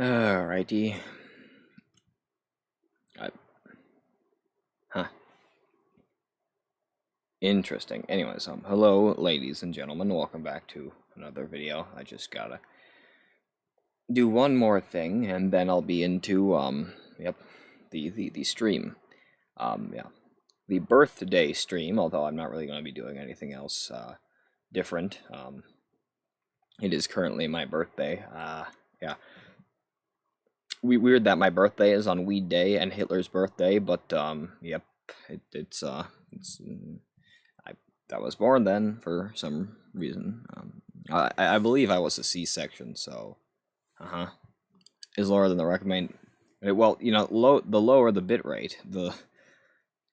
Alrighty. I, huh. Interesting. Anyways, hello, ladies and gentlemen. Welcome back to another video. I just gotta do one more thing, and then I'll be into, the stream. Yeah. The birthday stream, although I'm not really gonna be doing anything else, different. It is currently my birthday. Yeah. Weird that my birthday is on Weed Day and Hitler's birthday, but yep, it's I was born then for some reason. I believe I was a C-section, so is lower than the recommend. Well, you know, the lower the bit rate, the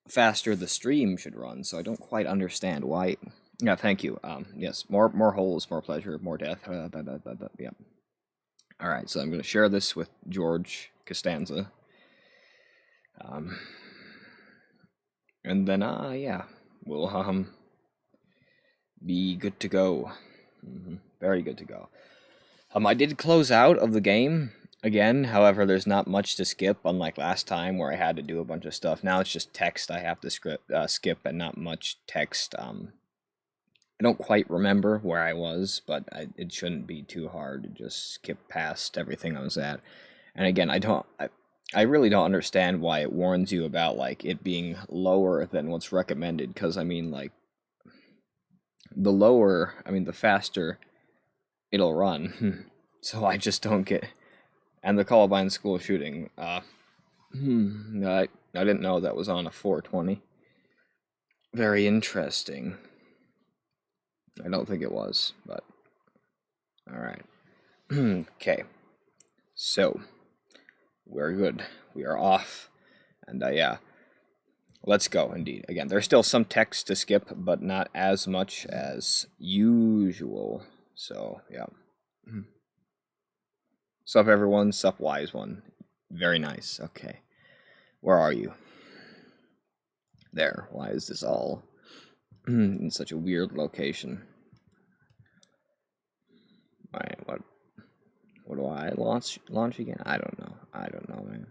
faster the stream should run. So I don't quite understand why. Yeah, thank you. Yes, more holes, more pleasure, more death. Yeah. All right, so I'm going to share this with George Costanza. And then, yeah, we'll, be good to go. Very good to go. I did close out of the game again. However, there's not much to skip, unlike last time where I had to do a bunch of stuff. Now it's just text I have to skip and not much text. I don't quite remember where I was, but it shouldn't be too hard to just skip past everything I was at. And again, I really don't understand why it warns you about, like, it being lower than what's recommended, because, I mean, like, the faster it'll run. So I just don't get... And the Columbine school shooting, I didn't know that was on a 420. Very interesting. I don't think it was, but... Alright. Okay. So, we're good. We are off. And, yeah. Let's go, indeed. Again, there's still some text to skip, but not as much as usual. So, yeah. Sup, everyone. Sup, wise one. Very nice. Okay. Where are you? There. Why is this all in such a weird location? Alright, what do I launch again? I don't know, man.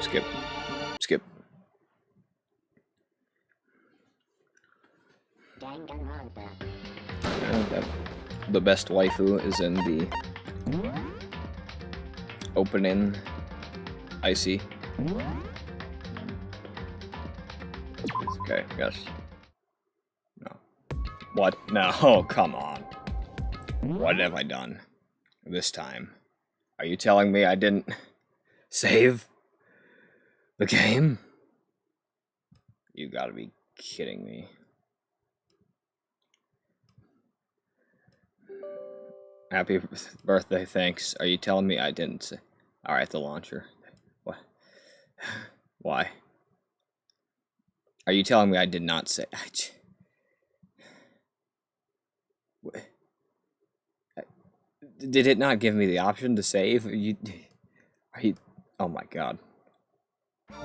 Skip. Danganronpa. The best waifu is in the opening. I see. Okay, yes. No. What? No, oh, come on. What have I done this time? Are you telling me I didn't save the game? You gotta be kidding me. Happy birthday, thanks. Are you telling me I didn't say? Alright, the launcher. What? Why? Are you telling me I did not say? Did it not give me the option to save? Are you? Oh my god. I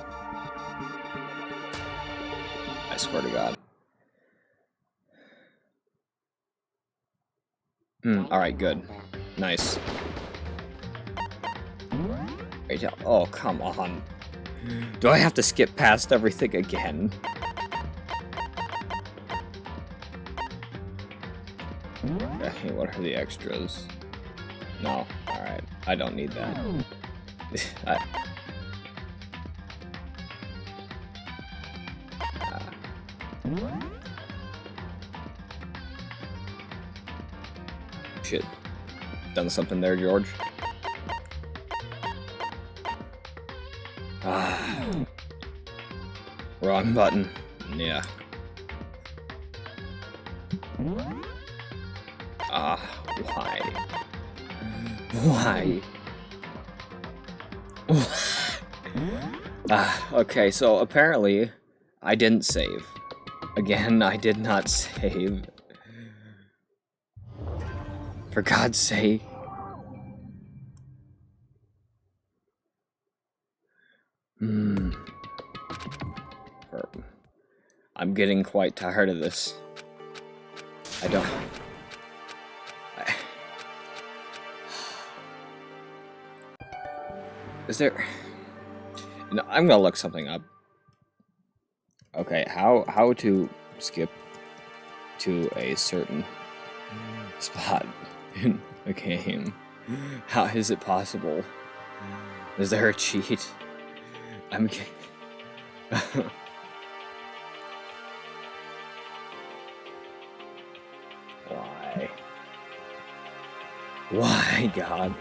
swear to god. Alright, good. Nice. Oh, come on. Do I have to skip past everything again? Okay, what are the extras? No, alright. I don't need that. Shit. Done something there, George? Wrong button. Yeah. Why? Why? Okay, so apparently I didn't save. Again, I did not save. For God's sake. I'm getting quite tired of this. I don't... Is there... No, I'm gonna look something up. Okay, how to skip to a certain spot in a game. How is it possible? Is there a cheat? I'm kidding. Why? Why, God?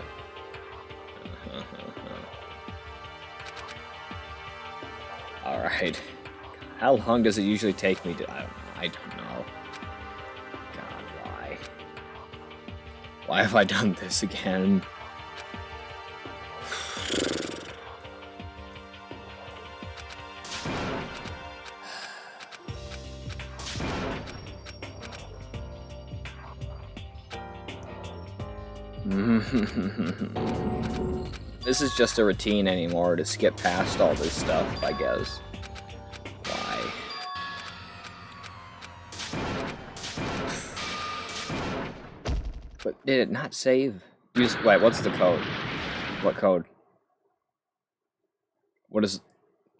Alright. How long does it usually take me to... I don't know. God, why? Why have I done this again? This is just a routine anymore to skip past all this stuff, I guess. Why? But did it not save? Wait, what's the code? What code? What is...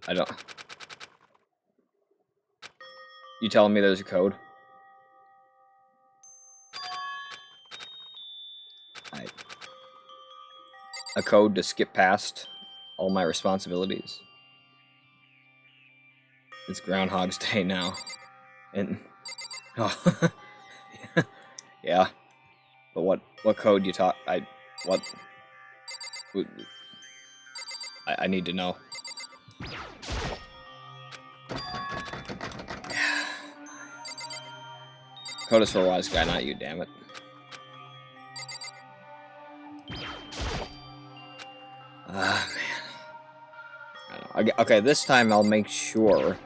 I don't... You telling me there's a code? A code to skip past all my responsibilities. It's Groundhog's Day now. And... Oh. Yeah. But what code you talk... What... I need to know. Code is for a wise guy, not you, damn it. Ah, man. I don't know. Okay, this time I'll make sure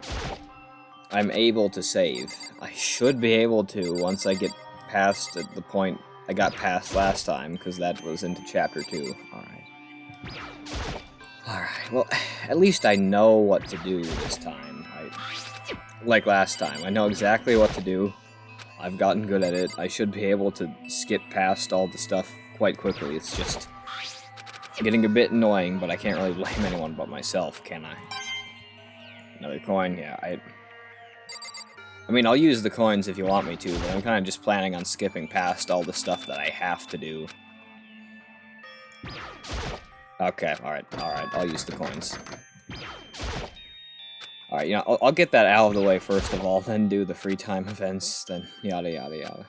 I'm able to save. I should be able to once I get past the point I got past last time, because that was into Chapter 2. Alright. Alright, well, at least I know what to do this time. Like last time, I know exactly what to do. I've gotten good at it. I should be able to skip past all the stuff quite quickly. It's just getting a bit annoying, but I can't really blame anyone but myself, can I? Another coin, yeah, I mean, I'll use the coins if you want me to, but I'm kind of just planning on skipping past all the stuff that I have to do. Okay, alright, I'll use the coins. Alright, you know, I'll get that out of the way first of all, then do the free time events, then yada yada yada.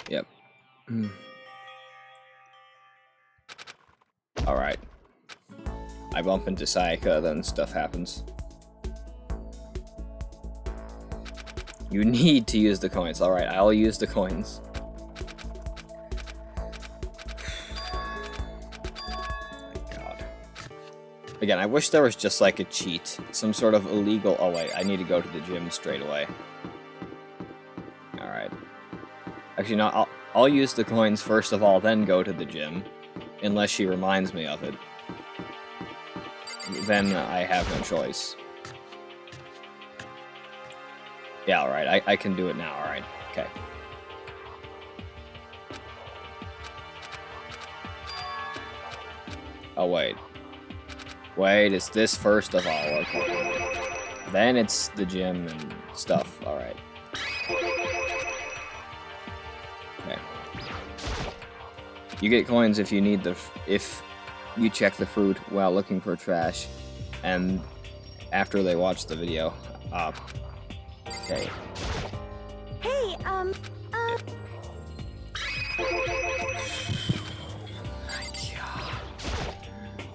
Yep. Alright. I bump into Sayaka, then stuff happens. You need to use the coins. Alright, I'll use the coins. My God. Again, I wish there was just like a cheat. Some sort of illegal... Oh wait, I need to go to the gym straight away. Alright. Actually, no, I'll use the coins first of all, then go to the gym. Unless she reminds me of it. Then I have no choice. Yeah, alright, I can do it now, alright. Okay. Oh, wait. Wait, it's this first of all, okay. Then it's the gym and stuff, alright. Okay. You get coins if you need if you check the fruit while looking for trash, and after they watch the video. Okay. Hey,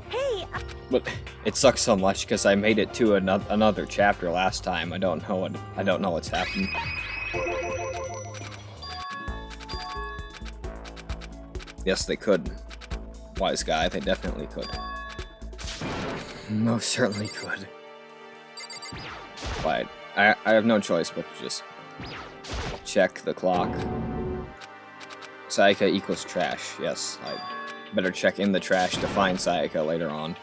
Hey. But it sucks so much because I made it to another chapter last time. I don't know what's happened. Yes, they could. Wise guy, they definitely could. Most certainly could. But I have no choice but to just check the clock. Sayaka equals trash. Yes, I better check in the trash to find Sayaka later on.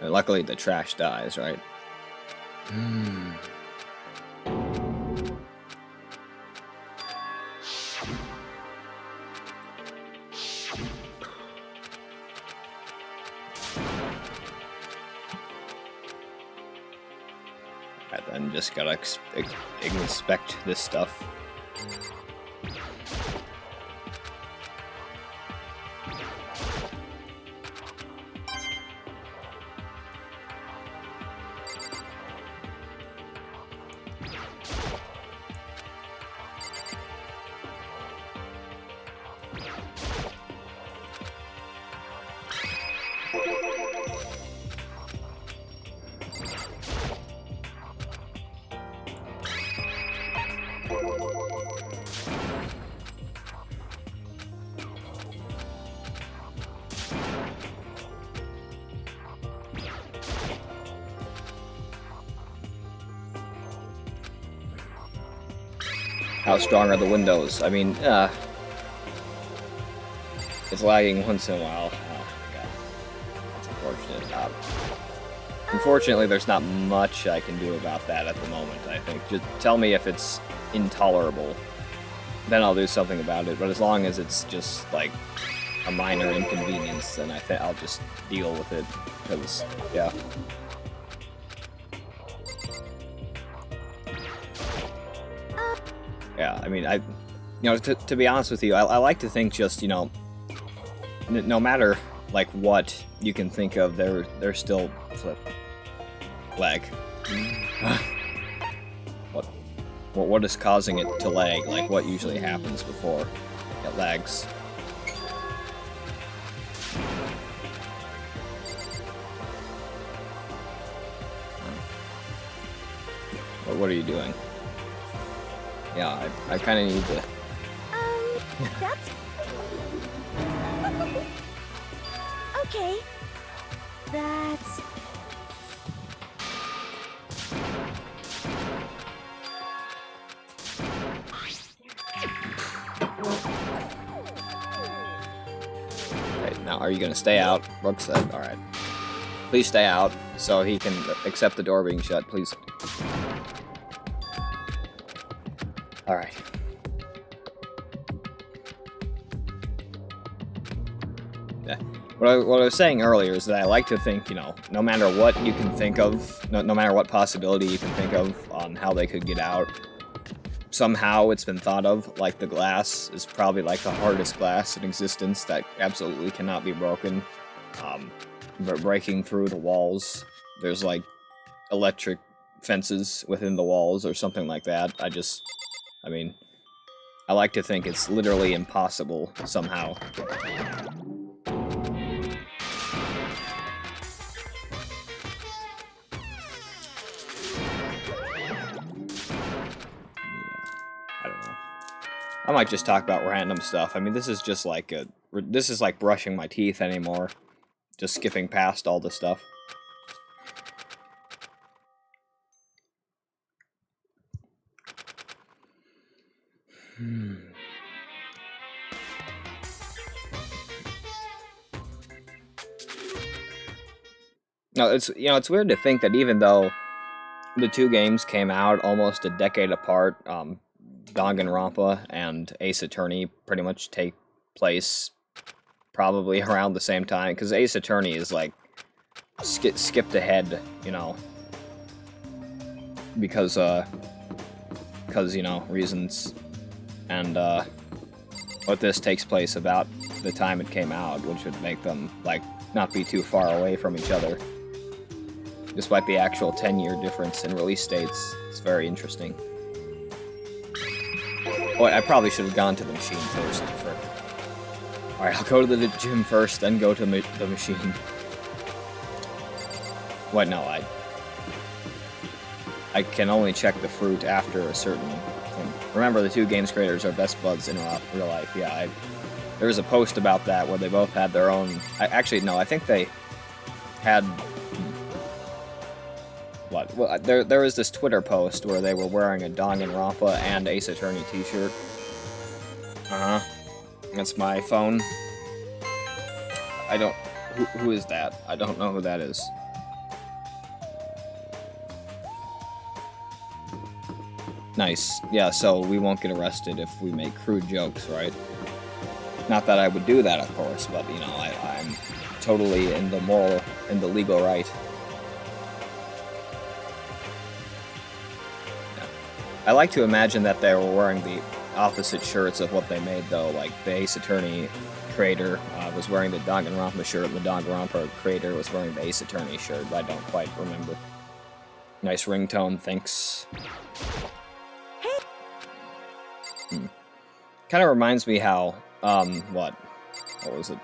And luckily the trash dies, right? Hmm. Right, then just gotta inspect this stuff. How strong are the windows? I mean, it's lagging once in a while. Oh, God. That's unfortunate. Unfortunately, there's not much I can do about that at the moment, I think. Just tell me if it's intolerable. Then I'll do something about it, but as long as it's just, like, a minor inconvenience, then I think I'll just deal with it. Because, yeah. Yeah, I mean, to be honest with you, I like to think just, no matter, like, what you can think of, they're still flip. Lag. What is causing it to lag? Like, what usually happens before it lags? What are you doing? Yeah, I kind of need to... That's... Okay. That's... Okay, now are you gonna stay out? Brooke said, alright. Please stay out, so he can accept the door being shut, please. Alright. Yeah. What I was saying earlier is that I like to think, no matter what you can think of, no matter what possibility you can think of on how they could get out, somehow it's been thought of, like the glass is probably like the hardest glass in existence that absolutely cannot be broken. But breaking through the walls, there's like electric fences within the walls or something like that. I mean, I like to think it's literally impossible somehow. Yeah, I don't know. I might just talk about random stuff. I mean, this is just like this is like brushing my teeth anymore. Just skipping past all the stuff. No, it's weird to think that even though the two games came out almost a decade apart, Danganronpa and Ace Attorney pretty much take place probably around the same time, because Ace Attorney is like skipped ahead, because reasons, and what this takes place about the time it came out, which would make them like not be too far away from each other, despite the actual 10-year difference in release dates. It's very interesting. Oh, I probably should have gone to the machine first. Alright, I'll go to the gym first, then go to the machine. What? No, I can only check the fruit after a certain thing. Remember, the two games creators are best buds in real life. Yeah, there was a post about that where they both had their own... Actually, no, I think they had... What? Well, there was this Twitter post where they were wearing a Danganronpa and Ace Attorney t-shirt. That's my phone. I don't... Who is that? I don't know who that is. Nice. Yeah, so we won't get arrested if we make crude jokes, right? Not that I would do that, of course, but, you know, I'm totally in the legal right. Yeah. I like to imagine that they were wearing the opposite shirts of what they made, though. Like, the Ace Attorney creator was wearing the Danganronpa shirt, and the Danganronpa creator was wearing the Ace Attorney shirt. I don't quite remember. Nice ringtone, thanks. Kind of reminds me how, what was it?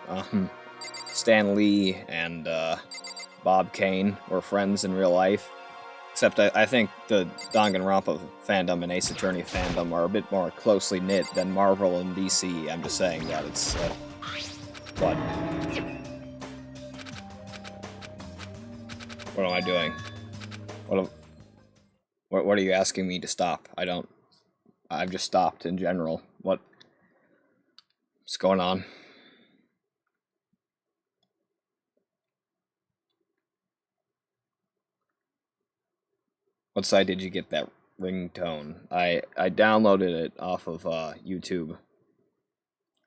Stan Lee and Bob Kane were friends in real life. Except I think the Danganronpa fandom and Ace Attorney fandom are a bit more closely knit than Marvel and DC. I'm just saying that it's, what? What am I doing? What are you asking me to stop? I've just stopped in general. What's going on? What site did you get that ringtone? I downloaded it off of YouTube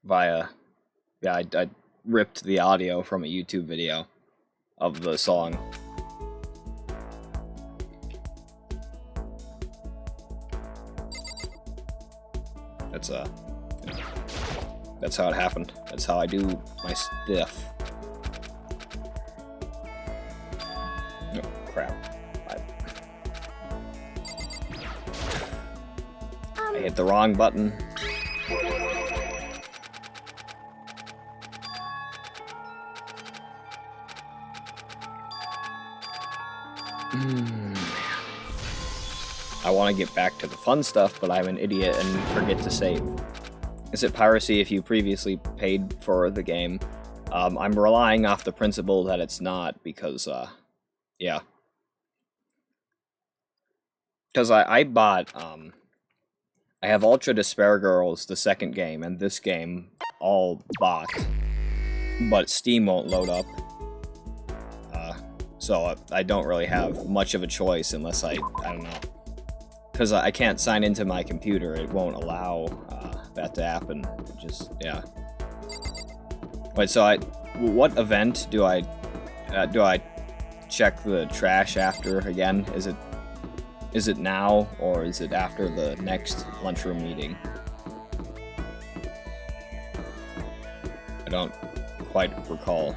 via, yeah, I ripped the audio from a YouTube video of the song. That's how it happened. That's how I do my stuff. Oh, crap. I hit the wrong button. I want to get back to the fun stuff, but I'm an idiot and forget to save. Is it piracy if you previously paid for the game? I'm relying off the principle that it's not, because, yeah. Because I bought, I have Ultra Despair Girls, the second game, and this game, all bought. But Steam won't load up. So I don't really have much of a choice unless I don't know. Because I can't sign into my computer, it won't allow that to happen. Just, yeah. Wait, so what event do I check the trash after again? Is it now, or is it after the next lunchroom meeting? I don't quite recall.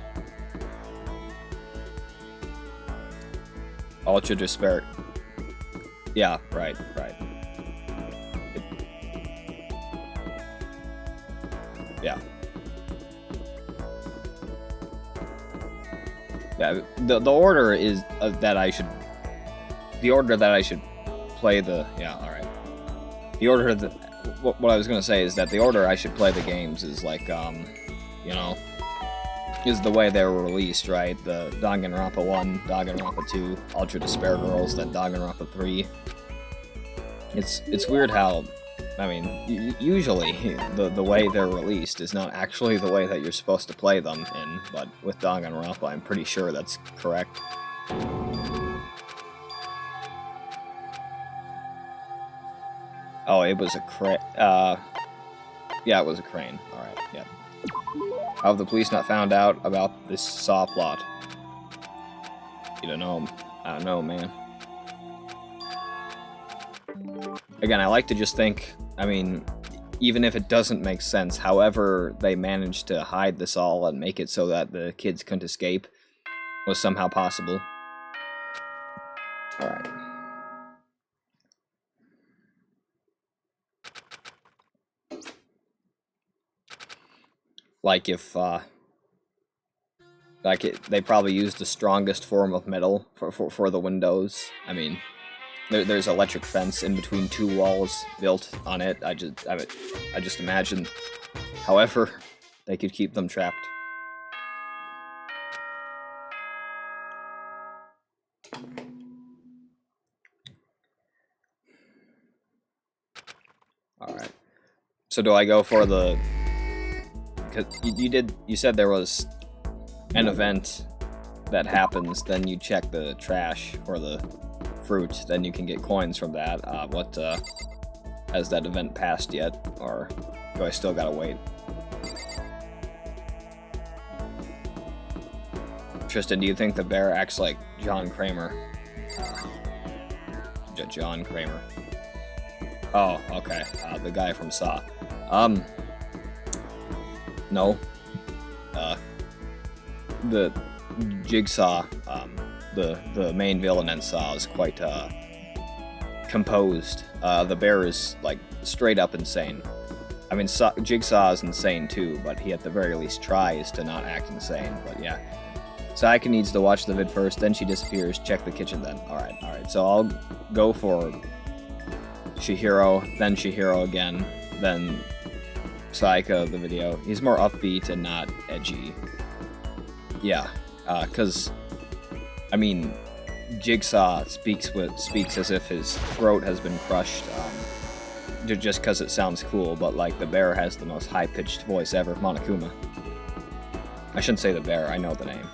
Ultra Despair. Yeah, right. Yeah. Yeah, the order is that I should... The order that I should play the... Yeah, alright. The order that... What I was gonna say is that the order I should play the games is like, you know... is the way they were released, right? The Danganronpa 1, Danganronpa 2, Ultra Despair Girls, then Danganronpa 3. It's weird how... I mean, usually the way they're released is not actually the way that you're supposed to play them in, but with Danganronpa, I'm pretty sure that's correct. Oh, it was a crane. Yeah, it was a crane. Alright, yeah. How have the police not found out about this saw plot? You don't know. I don't know, man. Again, I like to just think, I mean, even if it doesn't make sense, however they managed to hide this all and make it so that the kids couldn't escape was somehow possible. Alright. Like if, they probably used the strongest form of metal for the windows. I mean, there's electric fence in between two walls built on it. I just imagine, however, they could keep them trapped. Alright. So do I go for the... Because you said there was an event that happens, then you check the trash for the fruit, then you can get coins from that. Has that event passed yet? Or do I still gotta wait? Tristan, do you think the bear acts like John Kramer? John Kramer. Oh, okay. The guy from Saw. No. The Jigsaw, the main villain in Saw is quite, composed. The bear is, like, straight up insane. I mean, Jigsaw is insane too, but he at the very least tries to not act insane, but yeah. Sayaka needs to watch the vid first, then she disappears, check the kitchen then. Alright, so I'll go for Chihiro, then Chihiro again, then Sayaka, the video. He's more upbeat and not edgy. Yeah, cause, I mean, Jigsaw speaks as if his throat has been crushed, just cause it sounds cool, but like the bear has the most high-pitched voice ever, Monokuma. I shouldn't say the bear, I know the name.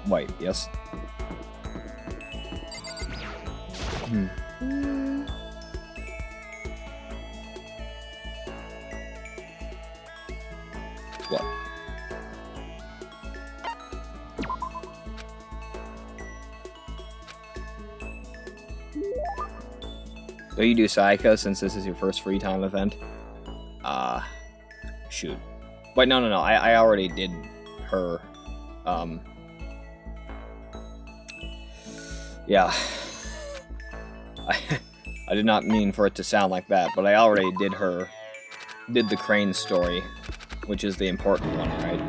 Wait, yes? What? So you do Sayaka since this is your first free time event? Shoot. Wait, no, I already did her, yeah. I did not mean for it to sound like that, but I already did the crane story, which is the important one, right?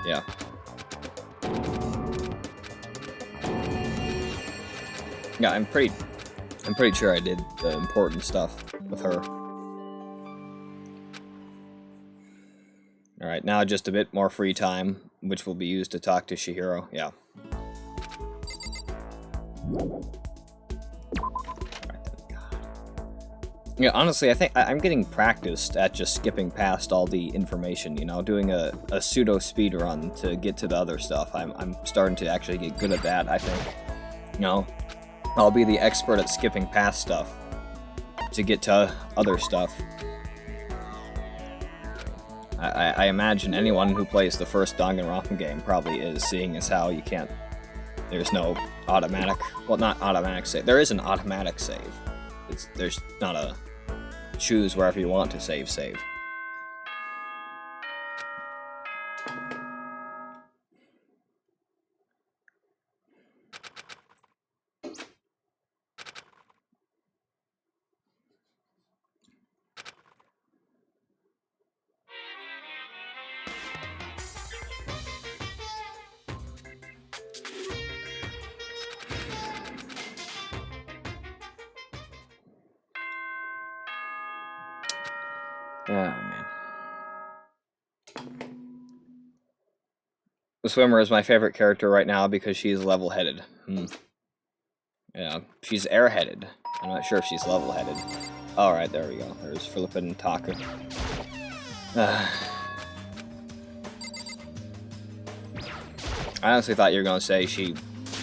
Yeah. Yeah, I'm pretty sure I did the important stuff with her. Alright, now just a bit more free time, which will be used to talk to Chihiro. Yeah. Yeah, honestly, I think I'm getting practiced at just skipping past all the information, you know, doing a pseudo speed run to get to the other stuff. I'm starting to actually get good at that, I think. You know, I'll be the expert at skipping past stuff to get to other stuff. I imagine anyone who plays the first Danganronpa game probably is, seeing as how you can't... There's no automatic... Well, not automatic save. There is an automatic save. There's not a choose wherever you want to save. Oh, man. The swimmer is my favorite character right now because she's level-headed. Yeah, she's airheaded. I'm not sure if she's level-headed. Alright, there we go. There's Flippin' Taka. I honestly thought you were gonna say she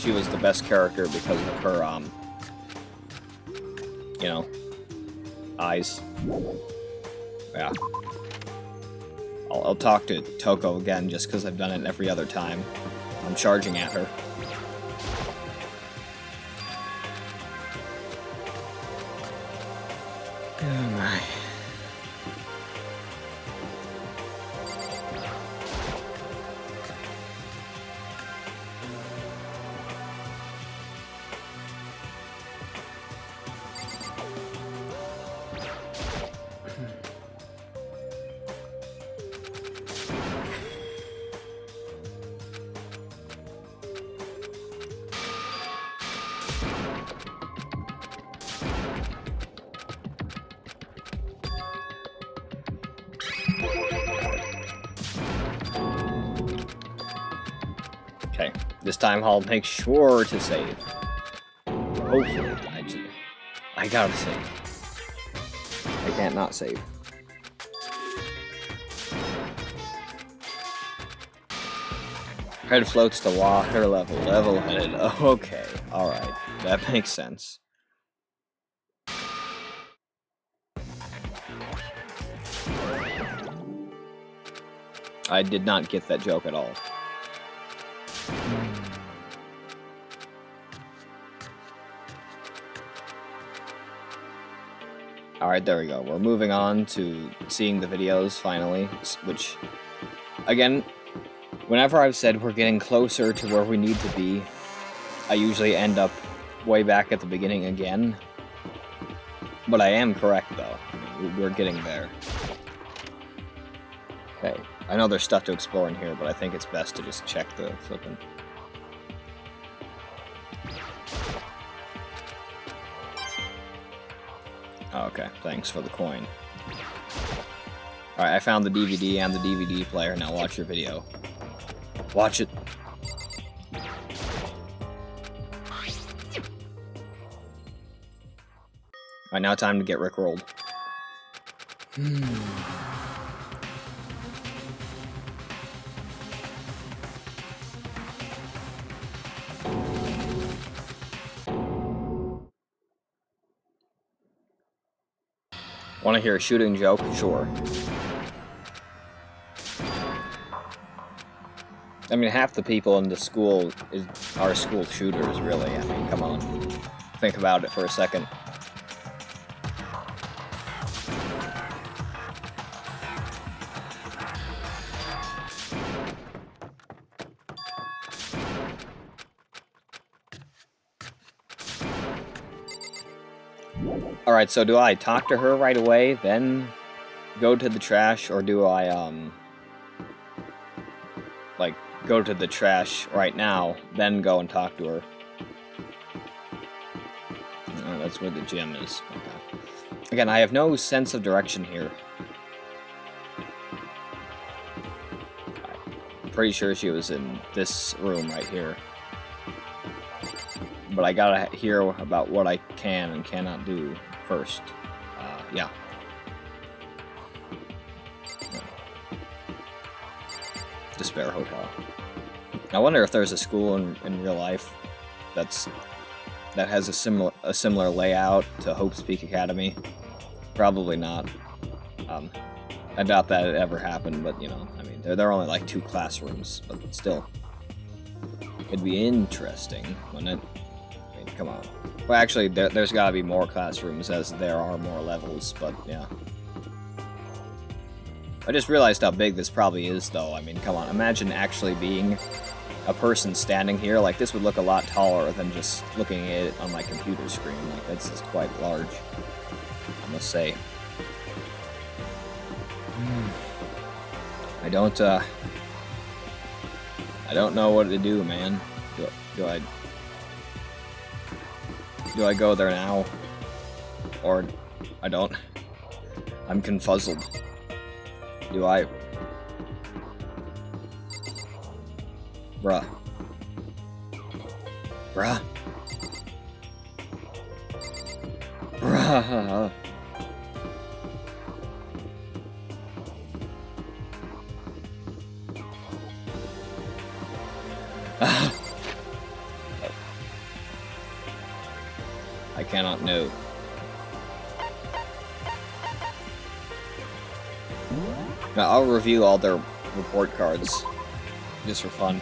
was the best character because of her, you know, eyes. Yeah. I'll talk to Toko again just because I've done it every other time. I'm charging at her. Oh my. Okay, this time I'll make sure to save. Hopefully, I gotta save. I can't not save. Head floats to water level, level-headed. Okay, alright. That makes sense. I did not get that joke at all. Alright, there we go. We're moving on to seeing the videos, finally, which, again, whenever I've said we're getting closer to where we need to be, I usually end up way back at the beginning again. But I am correct, though. I mean, we're getting there. Okay, I know there's stuff to explore in here, but I think it's best to just check the flippin'. Oh, okay, thanks for the coin. Alright, I found the DVD and the DVD player. Now watch your video. Watch it. Alright, now time to get rickrolled. Want to hear a shooting joke? Sure. I mean, half the people in the school are school shooters, really. I mean, come on. Think about it for a second. Alright, so do I talk to her right away, then go to the trash, or do I, like, go to the trash right now, then go and talk to her? Oh, that's where the gym is. Okay. Again, I have no sense of direction here. I'm pretty sure she was in this room right here. But I gotta hear about what I can and cannot do first. Yeah. Despair Hotel. I wonder if there's a school in real life that has a similar layout to Hope's Peak Academy. Probably not. I doubt that it ever happened, but you know, I mean, there are only like 2 classrooms, but still, it'd be interesting, wouldn't it? Come on. Well, actually, there's gotta be more classrooms as there are more levels, but yeah. I just realized how big this probably is, though. I mean, come on. Imagine actually being a person standing here. Like, this would look a lot taller than just looking at it on my computer screen. Like, that's just quite large, I must say. I don't know what to do, man. Do I go there now? Or I don't? I'm confuzzled. Do I? Bruh. Bruh. Bruh. I cannot know. Now, I'll review all their report cards, just for fun.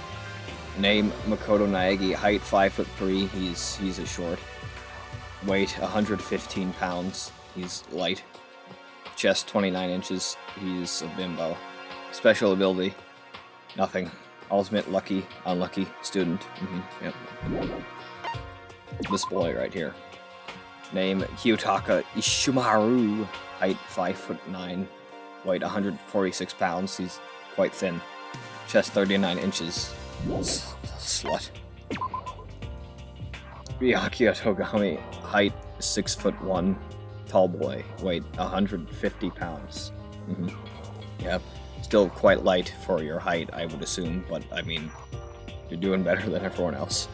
Name, Makoto Naegi, height 5'3", he's a short. Weight, 115 pounds, he's light. Chest, 29 inches, he's a bimbo. Special ability, nothing. Ultimate, lucky, unlucky, student. Yep. This boy right here. Name, Kiyotaka Ishimaru, height 5'9", weight 146 pounds, he's quite thin. Chest 39 inches. Slut. Byakuya Togami, height 6'1", tall boy, weight 150 pounds. Yep, still quite light for your height, I would assume, but I mean, you're doing better than everyone else.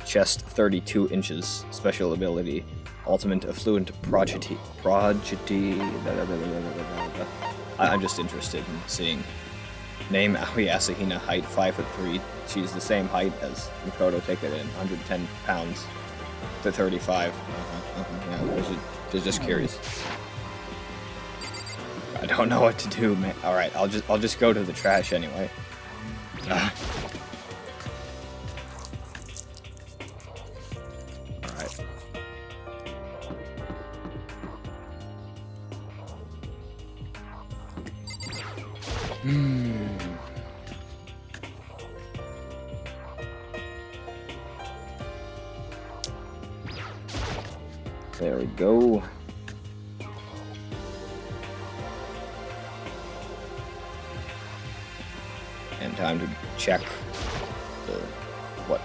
Chest 32 inches, special ability, ultimate affluent prodigy. I'm just interested in seeing. Name, Aoi Asahina, height 5'3", she's the same height as Makoto, take it in, 110 pounds. to 35. Yeah, they're just curious. I don't know what to do, man. All right, I'll just go to the trash anyway. All right. There we go. And time to check the what?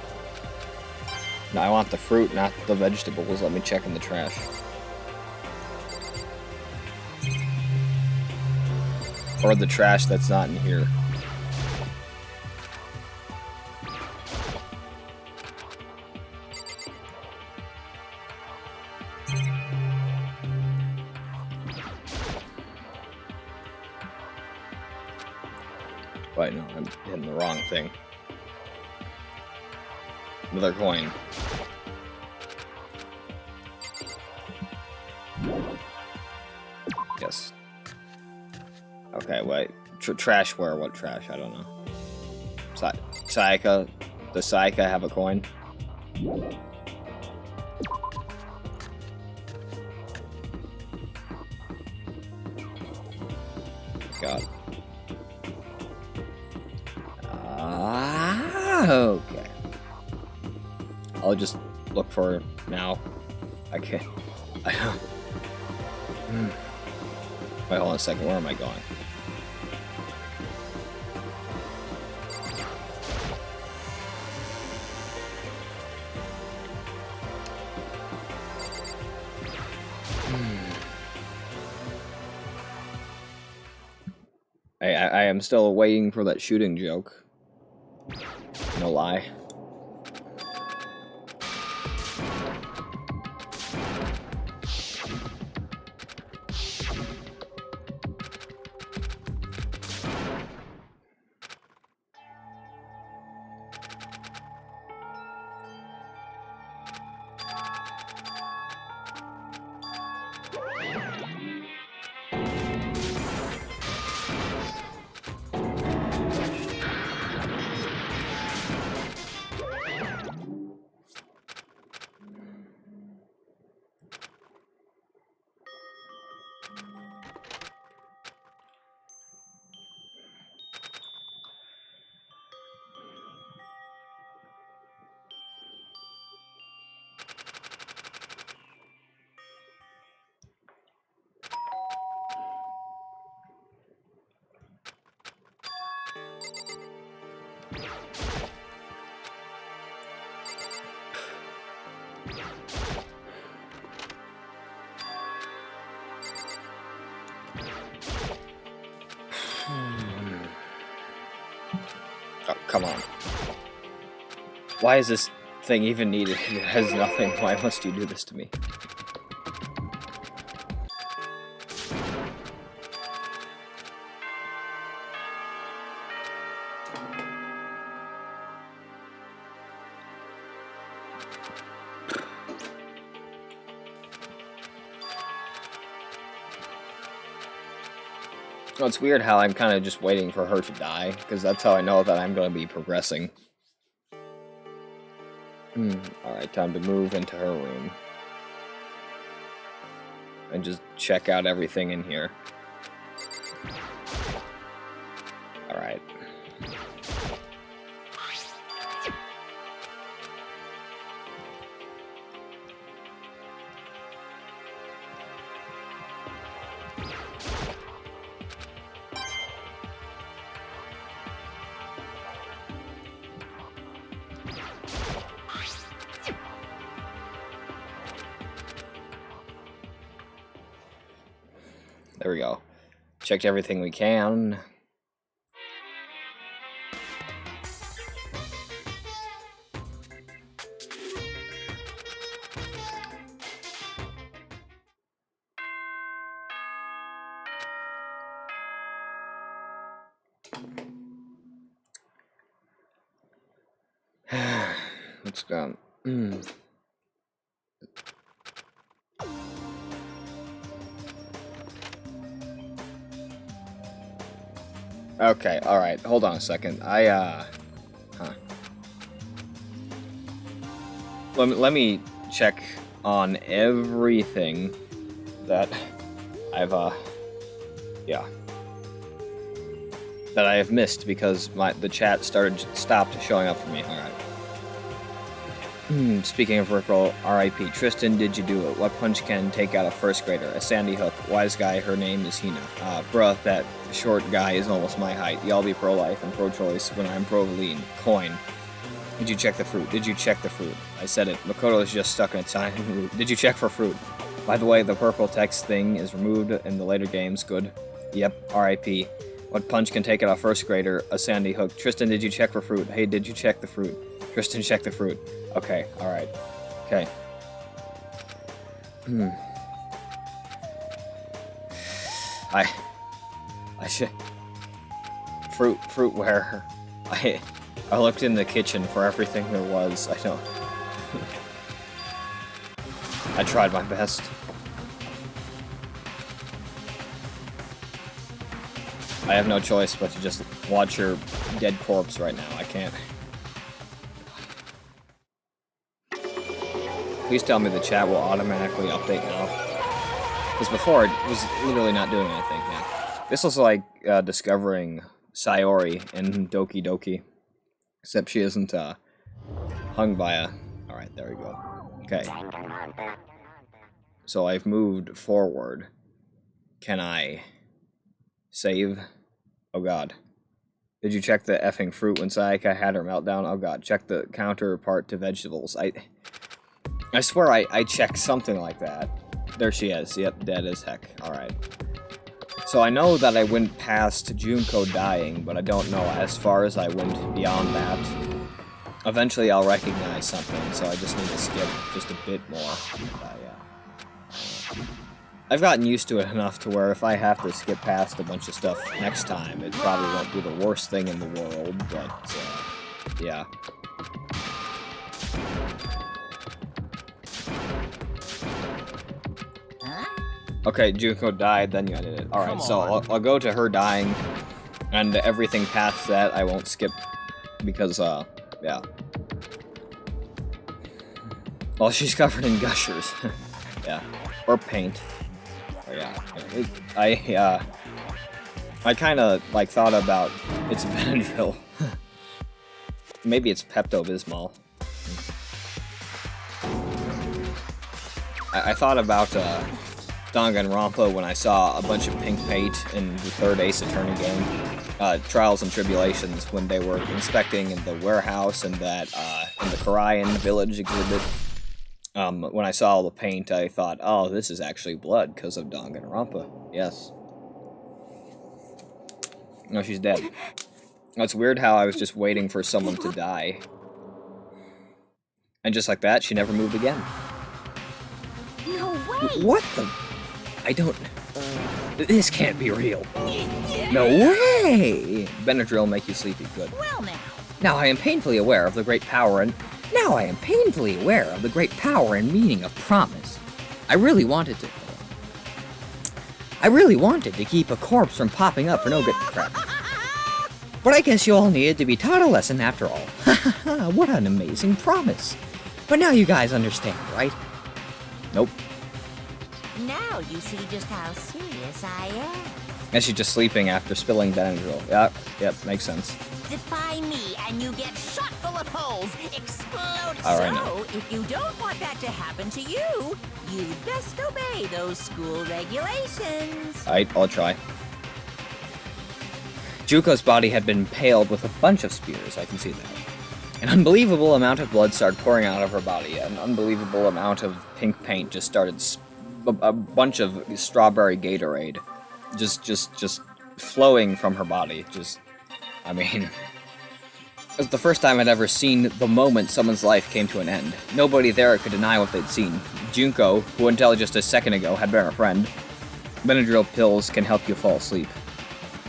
No, I want the fruit, not the vegetables. Let me check in the trash. Or the trash that's not in here. Wait, no, I'm hitting the wrong thing. Another coin. Yes. Okay, wait. Trash where? What trash? I don't know. Sayaka. Does Sayaka have a coin? God. Okay. I'll just look for it now. I can't. I don't. Wait, hold on a second. Where am I going? I am still waiting for that shooting joke. No lie. Oh, come on. Why is this thing even needed? It has nothing. Why must you do this to me? Well, it's weird how I'm kind of just waiting for her to die, because that's how I know that I'm going to be progressing. Alright, time to move into her room. And just check out everything in here. Alright. There we go. Checked everything we can. Let's go. Okay, alright, hold on a second. Huh. Let me check on everything that I've, yeah. That I have missed because the chat stopped showing up for me. Alright. Speaking of Rickroll, R.I.P. Tristan, did you do it? What punch can take out a first grader? A Sandy Hook. Wise guy, her name is Hina. Bruh, that short guy is almost my height. Y'all be pro-life and pro-choice when I'm pro-lean. Coin. Did you check the fruit? Did you check the fruit? I said it. Makoto is just stuck in a time loop. Did you check for fruit? By the way, the purple text thing is removed in the later games. Good. Yep, R.I.P. What punch can take out a first grader? A Sandy Hook. Tristan, did you check for fruit? Hey, did you check the fruit? Tristan, check the fruit. Okay, alright. Okay. I should... Fruit where? I looked in the kitchen for everything there was. I don't... I tried my best. I have no choice but to just watch your dead corpse right now. I can't... Please tell me the chat will automatically update now. Because before, it was literally not doing anything. Yeah. This was like discovering Sayori in Doki Doki. Except she isn't hung by a... Alright, there we go. Okay. So I've moved forward. Can I save? Oh god. Did you check the effing fruit when Sayaka had her meltdown? Oh god. Check the counterpart to vegetables. I swear I checked something like that. There she is. Yep, dead as heck. Alright. So I know that I went past Junko dying, but I don't know as far as I went beyond that. Eventually I'll recognize something, so I just need to skip just a bit more. Yeah. I've gotten used to it enough to where if I have to skip past a bunch of stuff next time, it probably won't be the worst thing in the world, but, yeah. Okay, Junko died, then you did it. Alright, so I'll go to her dying, and everything past that I won't skip, because, yeah. Well, she's covered in gushers. Yeah. Or paint. Oh, yeah. I kinda, like, thought about, it's Benadryl. Maybe it's Pepto-Bismol. I thought about, Danganronpa when I saw a bunch of pink paint in the third Ace Attorney game, Trials and Tribulations, when they were inspecting in the warehouse and that, in the Karayan village exhibit. When I saw all the paint, I thought, oh, this is actually blood because of Danganronpa. Yes. No, she's dead. It's weird how I was just waiting for someone to die. And just like that, she never moved again. No way! What the... I don't... This can't be real. No way! Benadryl make you sleepy. Good. Well Now I am painfully aware of the great power and... Now I am painfully aware of the great power and meaning of promise. I really wanted to keep a corpse from popping up for no good crap. But I guess you all needed to be taught a lesson after all. What an amazing promise. But now you guys understand, right? Nope. Now you see just how serious I am. And she's just sleeping after spilling Benadryl. Yep, makes sense. Defy me and you get shot full of holes. Explode. All right, so, if you don't want that to happen to you, you'd best obey those school regulations. Alright, I'll try. Juko's body had been impaled with a bunch of spears, I can see that. An unbelievable amount of blood started pouring out of her body. An unbelievable amount of pink paint just started... A bunch of strawberry Gatorade. Just flowing from her body. I mean... It was the first time I'd ever seen the moment someone's life came to an end. Nobody there could deny what they'd seen. Junko, who until just a second ago had been a friend. Benadryl pills can help you fall asleep.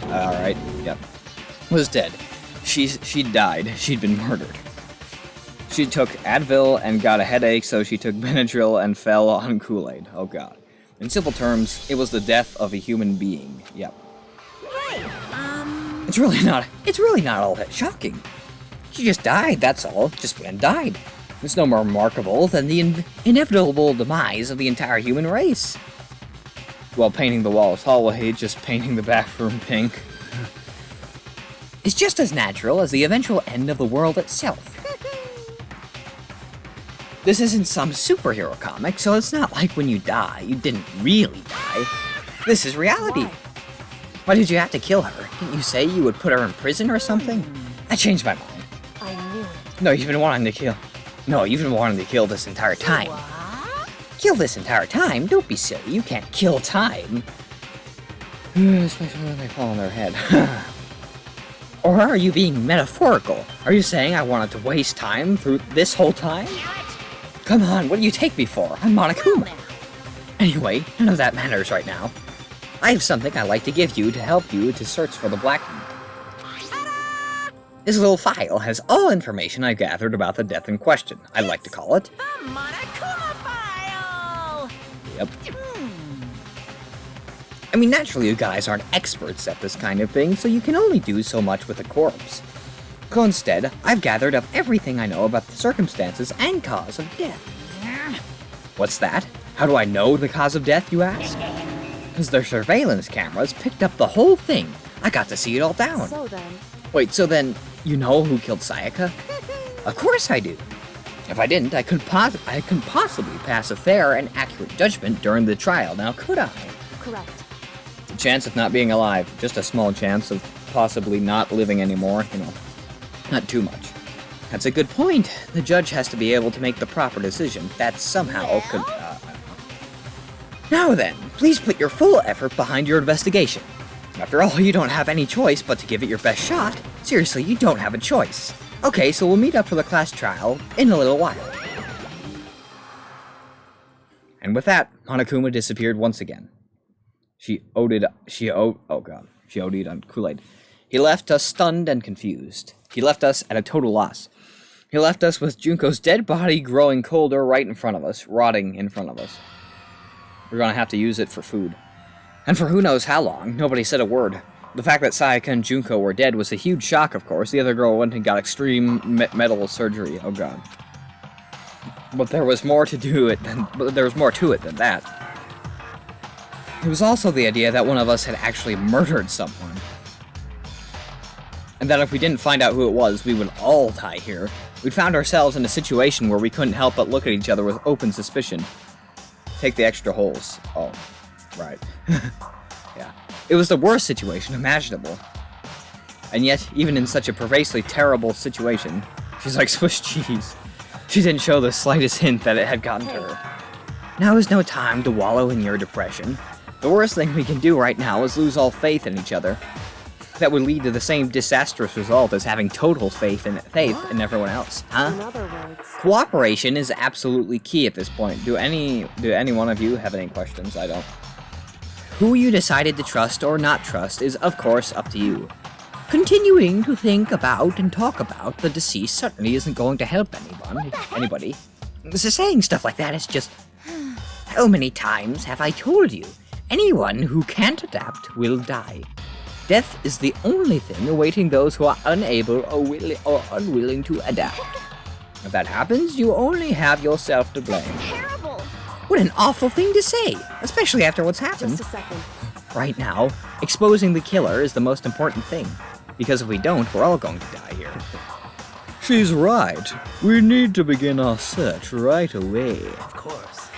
Alright, yep. Was dead. She died. She'd been murdered. She took Advil and got a headache, so she took Benadryl and fell on Kool-Aid. Oh god. In simple terms, it was the death of a human being. Yep. Hey, It's really not all that shocking. She just died, that's all. Just went and died. It's no more remarkable than the inevitable demise of the entire human race. While painting the walls hallway, just painting the bathroom pink. It's just as natural as the eventual end of the world itself. This isn't some superhero comic, so it's not like when you die, you didn't really die. This is reality. Why did you have to kill her? Didn't you say you would put her in prison or something? I changed my mind. I knew it. No, you've been wanting to kill this entire time. what? Kill this entire time? Don't be silly, you can't kill time. Especially when they fall on their head. Or are you being metaphorical? Are you saying I wanted to waste time through this whole time? Come on, what do you take me for? I'm Monokuma. Anyway, none of that matters right now. I have something I'd like to give you to help you to search for the Black One. This little file has all information I gathered about the death in question. I'd like to call it. The Monokuma file! Yep. I mean, naturally you guys aren't experts at this kind of thing, so you can only do so much with a corpse. So instead, I've gathered up everything I know about the circumstances and cause of death. What's that? How do I know the cause of death, you ask? Because their surveillance cameras picked up the whole thing. I got to see it all down. So then, Wait, so then, you know who killed Sayaka? Of course I do. If I didn't, I couldn't possibly pass a fair and accurate judgment during the trial, now could I? correct. The chance of not being alive, just a small chance of possibly not living anymore, not too much. That's a good point. The judge has to be able to make the proper decision. That somehow could... Now then, please put your full effort behind your investigation. After all, you don't have any choice but to give it your best shot. Seriously, you don't have a choice. Okay, so we'll meet up for the class trial in a little while. And with that, Monokuma disappeared once again. She OD'd on Kool-Aid. He left us stunned and confused. He left us at a total loss. He left us with Junko's dead body growing colder right in front of us, rotting in front of us. We're gonna have to use it for food. And for who knows how long, nobody said a word. The fact that Sayaka and Junko were dead was a huge shock, of course. The other girl went and got extreme metal surgery, oh god. But there was more to it than that. It was also the idea that one of us had actually murdered someone. And that if we didn't find out who it was, we would all die here. We'd found ourselves in a situation where we couldn't help but look at each other with open suspicion. Take the extra holes. Oh, right. Yeah. It was the worst situation imaginable. And yet, even in such a pervasively terrible situation, she's like Swiss cheese. She didn't show the slightest hint that it had gotten to her. Now is no time to wallow in your depression. The worst thing we can do right now is lose all faith in each other. That would lead to the same disastrous result as having total faith in everyone else, huh? In other words, Cooperation is absolutely key at this point. Do any one of you have any questions? I don't. Who you decided to trust or not trust is, of course, up to you. Continuing to think about and talk about the deceased certainly isn't going to help anybody. So saying stuff like that is just... How many times have I told you? Anyone who can't adapt will die. Death is the only thing awaiting those who are unable or unwilling to adapt. If that happens, you only have yourself to blame. terrible. What an awful thing to say, especially after what's happened. Just a second. Right now, exposing the killer is the most important thing. Because if we don't, we're all going to die here. She's right. We need to begin our search right away. Of course.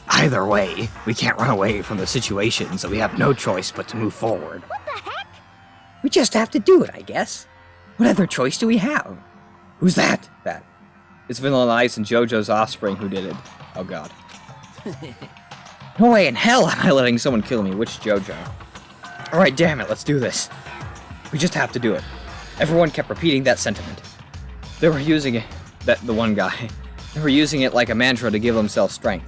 Either way, we can't run away from the situation, so we have no choice but to move forward. What the heck? We just have to do it, I guess. What other choice do we have? Who's that? It's Vanilla Ice and JoJo's offspring who did it. Oh god. No way in hell am I letting someone kill me. Which JoJo? Alright, damn it, let's do this. We just have to do it. Everyone kept repeating that sentiment. They were using it, the one guy. They were using it like a mantra to give themselves strength.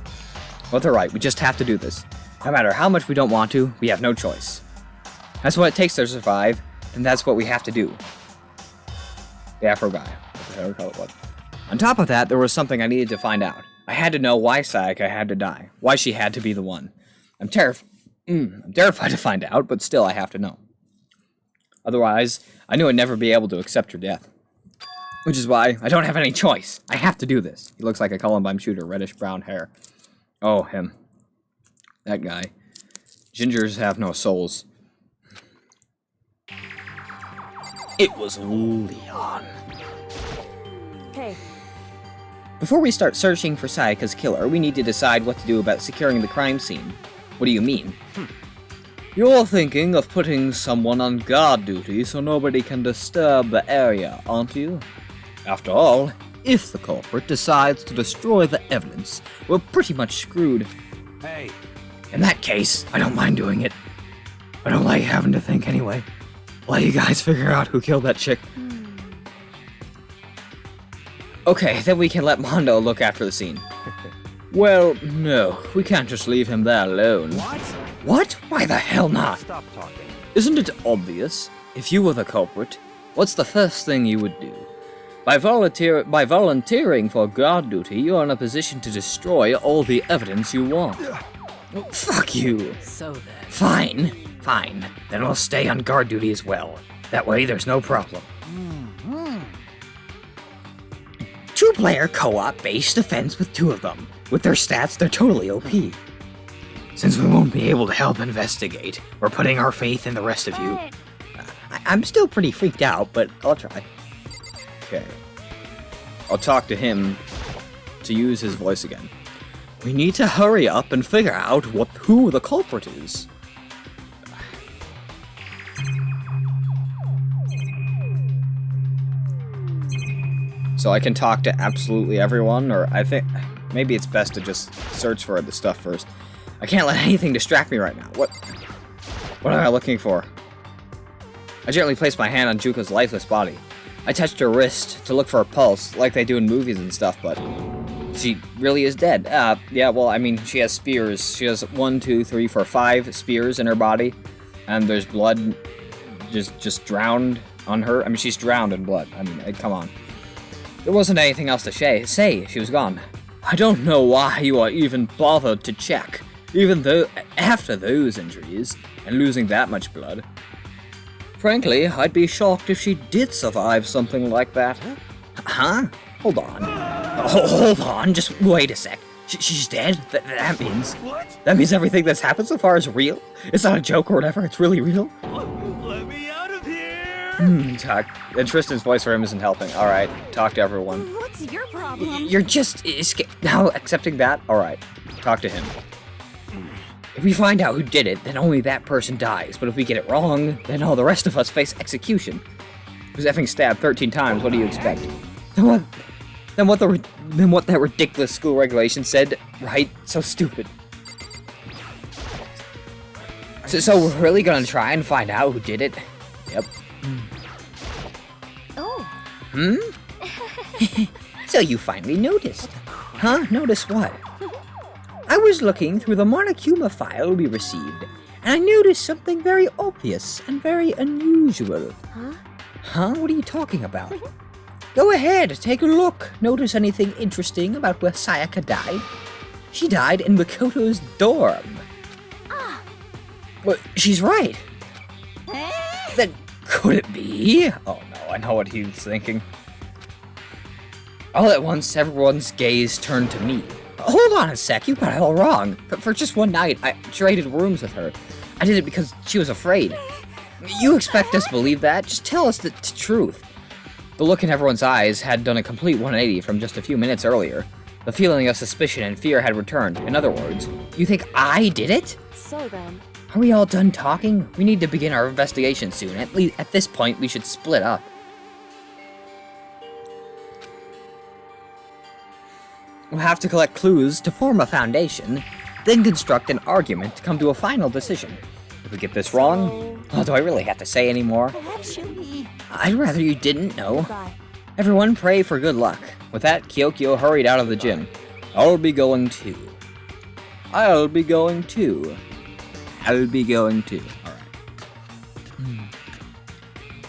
But they're right, we just have to do this. No matter how much we don't want to, we have no choice. That's what it takes to survive, and that's what we have to do. The Afro guy. What the hell do we call it? What? On top of that, there was something I needed to find out. I had to know why Sayaka had to die, why she had to be the one. I'm terrified to find out, but still I have to know. Otherwise, I knew I'd never be able to accept her death. Which is why I don't have any choice. I have to do this. He looks like a Columbine shooter, reddish brown hair. Oh, him. That guy. Gingers have no souls. It was Leon. Hey. Before we start searching for Sayaka's killer, we need to decide what to do about securing the crime scene. What do you mean? You're thinking of putting someone on guard duty so nobody can disturb the area, aren't you? After all, if the culprit decides to destroy the evidence, we're pretty much screwed. Hey. In that case, I don't mind doing it. I don't like having to think anyway. I'll let you guys figure out who killed that chick. Okay, then we can let Mondo look after the scene. Well, no, we can't just leave him there alone. What? What? Why the hell not? Stop talking. Isn't it obvious? If you were the culprit, what's the first thing you would do? By volunteering for guard duty, you are in a position to destroy all the evidence you want. Oh, fuck you. So then. Fine. Then we'll stay on guard duty as well. That way there's no problem. Two-player co-op base defense with two of them. With their stats, they're totally OP. Since we won't be able to help investigate, we're putting our faith in the rest of you. I'm still pretty freaked out, but I'll try. Okay. I'll talk to him to use his voice again. We need to hurry up and figure out who the culprit is. So I can talk to absolutely everyone, or I think maybe it's best to just search for the stuff first. I can't let anything distract me right now. What am I looking for? I gently placed my hand on Juko's lifeless body. I touched her wrist to look for a pulse, like they do in movies and stuff, but she really is dead. Yeah, well, I mean, she has spears. She has 1, 2, 3, 4, 5 spears in her body, and there's blood just drowned on her. I mean, she's drowned in blood. I mean, come on. There wasn't anything else to say. She was gone. I don't know why you are even bothered to check, even though after those injuries and losing that much blood. Frankly, I'd be shocked if she did survive something like that. Huh? Hold on. Hold on, just wait a sec. She's dead? That means... What? That means everything that's happened so far is real? It's not a joke or whatever, it's really real? Let me out of here! Talk. And Tristan's voice for him isn't helping. Alright, talk to everyone. What's your problem? You're just now accepting that? Alright, talk to him. If we find out who did it, then only that person dies. But if we get it wrong, then all the rest of us face execution. He was effing stabbed 13 times, what do you expect? Then what that ridiculous school regulation said, right? So stupid. So we're really gonna try and find out who did it? Yep. Oh. So you finally noticed. Huh? Notice what? I was looking through the Monokuma file we received, and I noticed something very obvious and very unusual. Huh? Huh? What are you talking about? Go ahead, take a look. Notice anything interesting about where Sayaka died? She died in Makoto's dorm. Well, she's right. Then could it be? Oh no, I know what he was thinking. All at once, everyone's gaze turned to me. Hold on a sec, you got it all wrong. For just one night, I traded rooms with her. I did it because she was afraid. You expect us to believe that? Just tell us the truth. The look in everyone's eyes had done a complete 180 from just a few minutes earlier. The feeling of suspicion and fear had returned. In other words, you think I did it? So then. Are we all done talking? We need to begin our investigation soon. At least at this point, we should split up. We'll have to collect clues to form a foundation, then construct an argument to come to a final decision. If we get this wrong, do I really have to say any more? Actually. I'd rather you didn't know. Bye. Everyone pray for good luck. With that, Kyokyo hurried out of the gym. I'll be going too. Alright.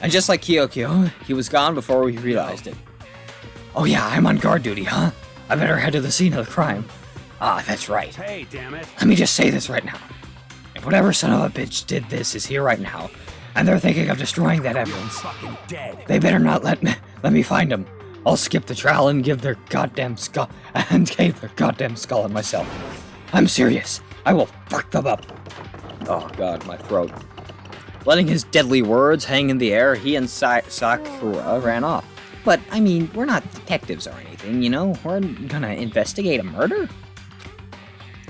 And just like Kyokyo, he was gone before we realized it. Oh yeah, I'm on guard duty, huh? I better head to the scene of the crime. Ah, that's right. Hey, damn it. Let me just say this right now. If whatever son of a bitch did this is here right now, and they're thinking of destroying that evidence, Fucking dead. they better not let me find them. I'll skip the trial and give their goddamn skull at myself. I'm serious. I will fuck them up. Oh god, my throat. Letting his deadly words hang in the air, he and Sakura ran off. But, I mean, we're not detectives or anything, you know? We're gonna investigate a murder?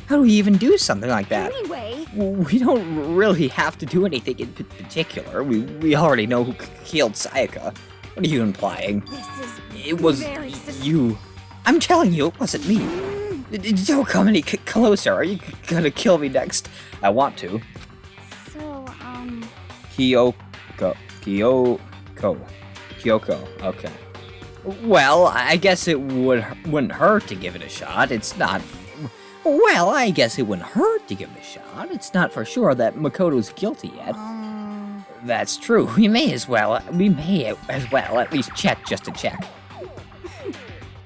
How do we even do something like that? Anyway, We don't really have to do anything in particular. We already know who killed Sayaka. What are you implying? this is It was very you. I'm telling you, it wasn't me. Don't come any closer. Are you gonna kill me next? I want to. So, Kyoko. Okay. Well, I guess it wouldn't hurt to give it a shot. It's not. Well, I guess it wouldn't hurt to give it a shot. It's not for sure that Makoto's guilty yet. That's true. We may as well at least check just to check.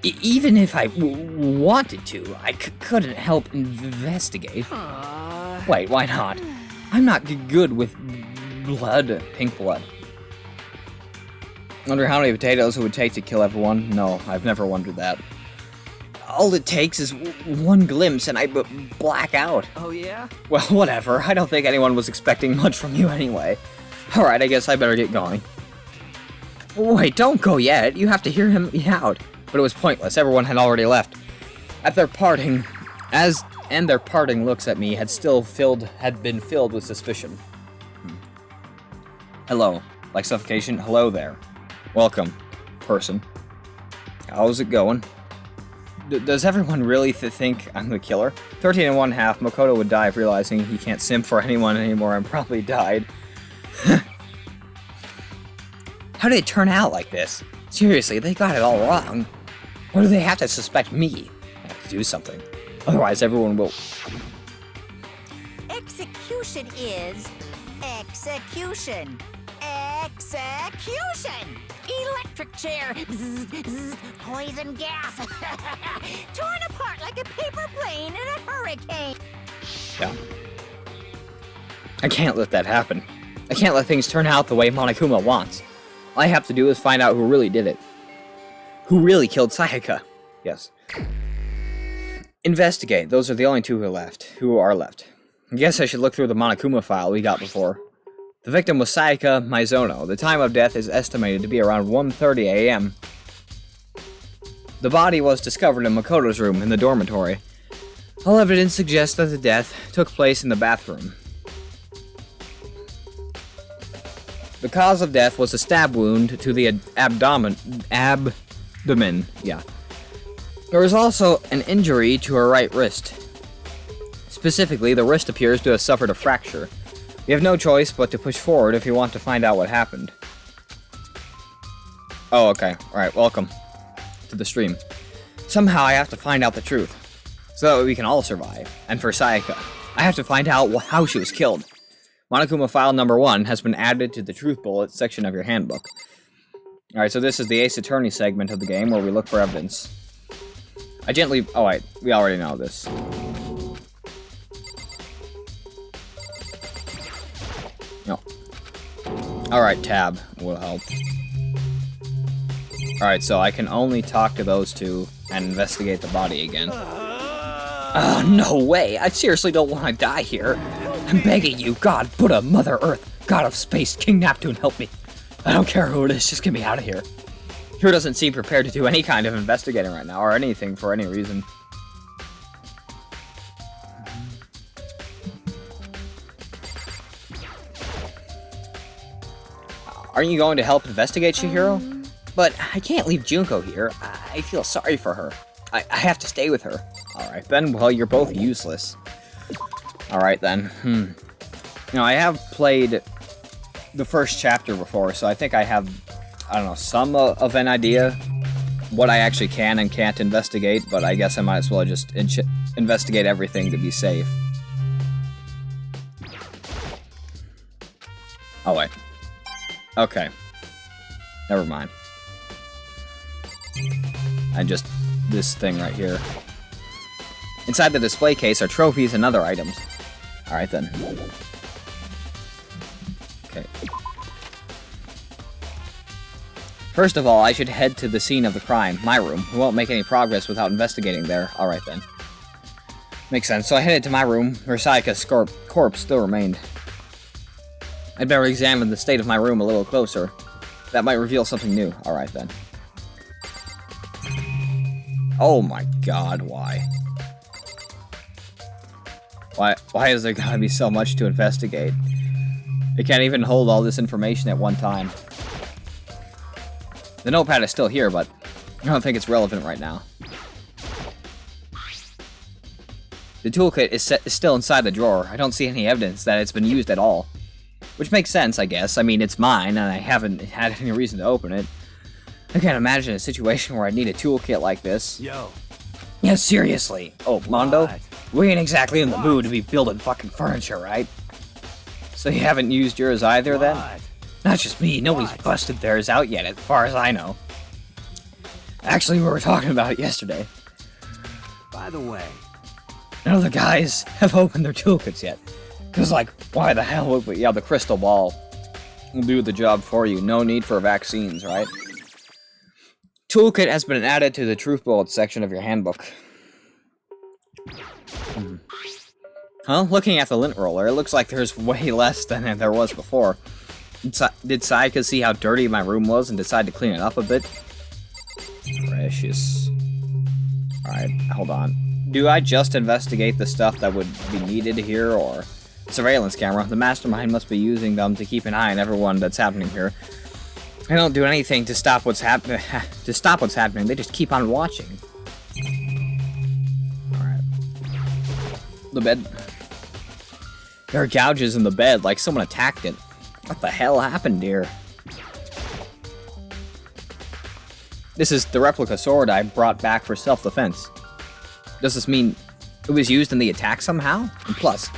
Even if I wanted to, I couldn't help investigate. Wait, why not? I'm not good with blood, pink blood. Wonder how many potatoes it would take to kill everyone? No, I've never wondered that. All it takes is one glimpse and I black out. Oh, yeah? Well, whatever. I don't think anyone was expecting much from you anyway. Alright, I guess I better get going. Wait, don't go yet. You have to hear him out. But it was pointless. Everyone had already left. At their parting, their parting looks at me had been filled with suspicion. Hello. Like suffocation? Hello there. Welcome, person. How's it going? Does everyone really think I'm the killer? 13 and 1/2, Makoto would die of realizing he can't simp for anyone anymore and probably died. How did it turn out like this? Seriously, they got it all wrong. Why do they have to suspect me? I have to do something. Otherwise, everyone will... Execution is execution. Execution! Electric chair! Zzz, zzz, poison gas! Torn apart like a paper plane in a hurricane! Yeah. I can't let that happen. I can't let things turn out the way Monokuma wants. All I have to do is find out who really did it. Who really killed Sayaka? Yes. Investigate. Those are the only two who are left. I guess I should look through the Monokuma file we got before. The victim was Sayaka Mizono. The time of death is estimated to be around 1:30 a.m. The body was discovered in Makoto's room in the dormitory. All evidence suggests that the death took place in the bathroom. The cause of death was a stab wound to the abdomen. Yeah. There was also an injury to her right wrist. Specifically, the wrist appears to have suffered a fracture. You have no choice but to push forward if you want to find out what happened. Oh, okay. Alright, welcome to the stream. Somehow I have to find out the truth, so that we can all survive. And for Sayaka, I have to find out how she was killed. Monokuma file number 1 has been added to the Truth Bullet section of your handbook. Alright, so this is the Ace Attorney segment of the game where we look for evidence. Oh wait, we already know this. No. Alright, tab will help. Alright, so I can only talk to those two and investigate the body again. Oh, no way! I seriously don't want to die here. I'm begging you, God, Buddha, Mother Earth, God of Space, King Neptune, help me. I don't care who it is, just get me out of here. Hiro doesn't seem prepared to do any kind of investigating right now, or anything for any reason. Aren't you going to help investigate, Chihiro? But I can't leave Junko here. I feel sorry for her. I have to stay with her. Alright then, well, you're both useless. Alright then, You know, I have played the first chapter before, so I think I have, I don't know, some of an idea what I actually can and can't investigate, but I guess I might as well just investigate everything to be safe. Oh wait. Okay. Never mind. and just this thing right here. Inside the display case are trophies and other items. Alright then. Okay. First of all, I should head to the scene of the crime, my room. We won't make any progress without investigating there. Alright then. Makes sense. So I headed to my room, where Sayaka's corpse still remained. I'd better examine the state of my room a little closer. That might reveal something new. Alright then. Oh my god, why? Why is there gotta be so much to investigate? It can't even hold all this information at one time. The notepad is still here, but I don't think it's relevant right now. The toolkit is still inside the drawer. I don't see any evidence that it's been used at all. Which makes sense, I guess. I mean, it's mine, and I haven't had any reason to open it. I can't imagine a situation where I'd need a toolkit like this. Yo. Yeah, seriously. Oh, Mondo? What? We ain't exactly in the mood to be building fucking furniture, right? So you haven't used yours either, then? What? Not just me, nobody's What? busted theirs out yet, as far as I know. Actually, we were talking about it yesterday. By the way, None of the guys have opened their toolkits yet. Cause like, why the hell would we? Yeah, the crystal ball will do the job for you. No need for vaccines, right? Toolkit has been added to the truth bullet section of your handbook. Huh? Looking at the lint roller, it looks like there's way less than there was before. Did Sayaka see how dirty my room was and decide to clean it up a bit? Precious. Alright, hold on. Do I just investigate the stuff that would be needed here, or... Surveillance camera. The mastermind must be using them to keep an eye on everyone that's happening here. I don't do anything to stop what's happening. They just keep on watching. Alright. The bed. There are gouges in the bed, like someone attacked it. What the hell happened here? This is the replica sword I brought back for self-defense. Does this mean it was used in the attack somehow? And plus,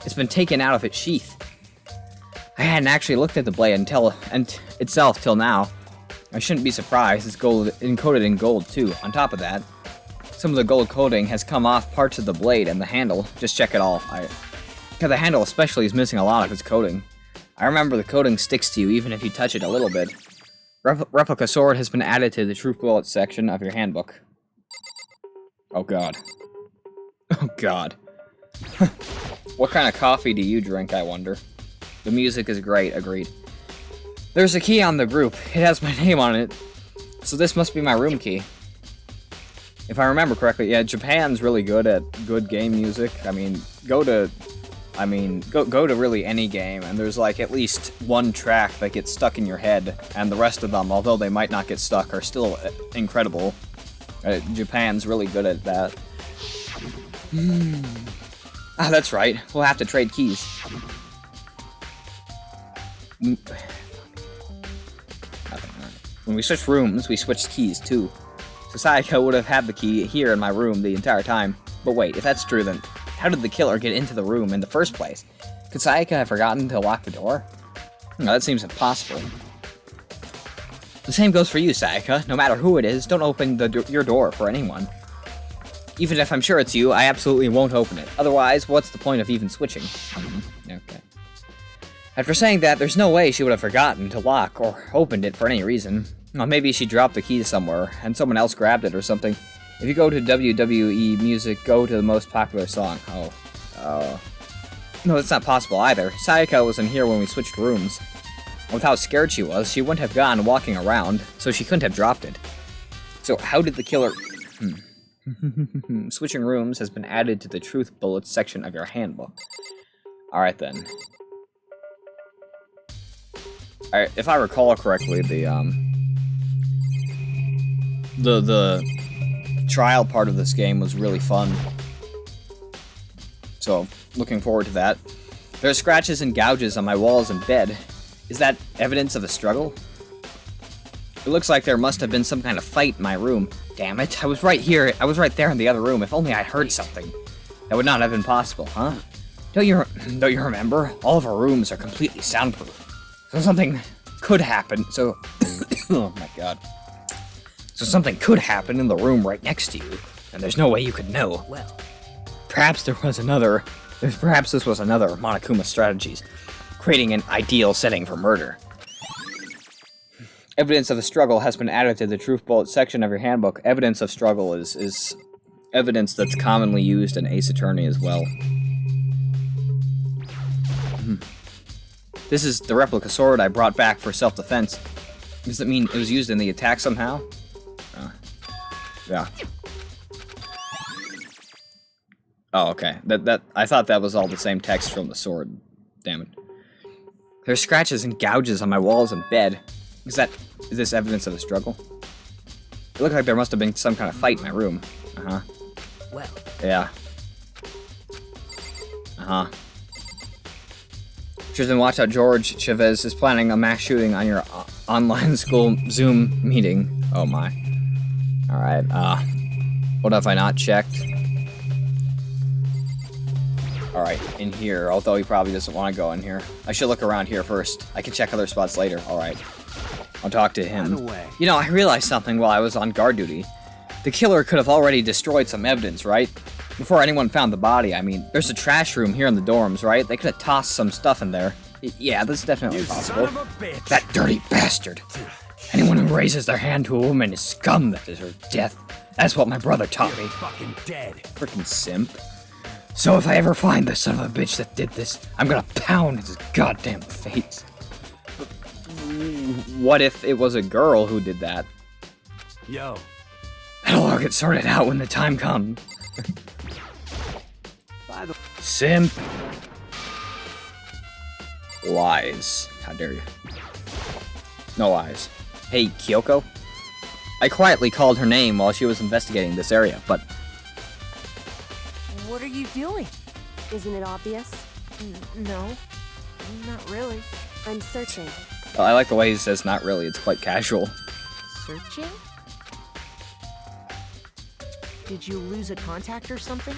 it's been taken out of its sheath. I hadn't actually looked at the blade itself till now. I shouldn't be surprised. It's encoded in gold too. On top of that, some of the gold coating has come off parts of the blade and the handle. Just check it all. The handle especially is missing a lot of its coating. I remember the coating sticks to you even if you touch it a little bit. Replica sword has been added to the truth bullet section of your handbook. Oh god. Oh god. What kind of coffee do you drink, I wonder? The music is great, agreed. There's a key on the group. It has my name on it. So this must be my room key. If I remember correctly, yeah, Japan's really good at good game music. I mean, go to really any game, and there's like at least one track that gets stuck in your head, and the rest of them, although they might not get stuck, are still incredible. Japan's really good at that. Ah, that's right. We'll have to trade keys. When we switched rooms, we switched keys too. So Sayaka would have had the key here in my room the entire time. But wait, if that's true, then how did the killer get into the room in the first place? Could Sayaka have forgotten to lock the door? No, that seems impossible. The same goes for you, Sayaka. No matter who it is, don't open your door for anyone. Even if I'm sure it's you, I absolutely won't open it. Otherwise, what's the point of even switching? Okay. After saying that, there's no way she would have forgotten to lock or opened it for any reason. Well, maybe she dropped the key somewhere, and someone else grabbed it or something. If you go to WWE Music, go to the most popular song. Oh. No, that's not possible either. Sayaka wasn't here when we switched rooms. With how scared she was, she wouldn't have gone walking around, so she couldn't have dropped it. So how did the killer... Switching rooms has been added to the truth bullets section of your handbook. Alright then. Alright, if I recall correctly, the trial part of this game was really fun. So, looking forward to that. There are scratches and gouges on my walls and bed. Is that evidence of a struggle? It looks like there must have been some kind of fight in my room. Damn it, I was right here. I was right there in the other room. If only I heard something. That would not have been possible, huh? Don't you remember? All of our rooms are completely soundproof. So something could happen, so... oh my god. So something could happen in the room right next to you, and there's no way you could know. Well, Perhaps this was another Monokuma's strategies, creating an ideal setting for murder. Evidence of the struggle has been added to the truth bullet section of your handbook. Evidence of struggle is evidence that's commonly used in Ace Attorney as well. This is the replica sword I brought back for self-defense. Does that mean it was used in the attack somehow? Yeah. Oh, okay. I thought that was all the same text from the sword. Damn it. There's scratches and gouges on my walls and bed. Is this evidence of a struggle? It looked like there must have been some kind of fight in my room. Uh-huh. well, Yeah. Uh-huh. Tristan, watch out. George Chavez is planning a mass shooting on your online school Zoom meeting. Oh my. Alright, what have I not checked? Alright, in here, although he probably doesn't want to go in here. I should look around here first. I can check other spots later. Alright. I'll talk to him. by the way, You know, I realized something while I was on guard duty. The killer could have already destroyed some evidence, right? Before anyone found the body, I mean, there's a trash room here in the dorms, right? They could have tossed some stuff in there. Yeah, that's definitely possible. son of a bitch. That dirty bastard! Anyone who raises their hand to a woman is scum that deserves death. That's what my brother taught me. Fucking dead. Frickin' simp. So if I ever find the son of a bitch that did this, I'm gonna pound his goddamn face. What if it was a girl who did that? Yo, That'll all get sorted out when the time comes. by the Simp. Lies. How dare you. No lies. Hey, Kyoko? I quietly called her name while she was investigating this area, but What are you doing? Isn't it obvious? No, not really. I'm searching. I like the way he says not really, it's quite casual. Searching? Did you lose a contact or something?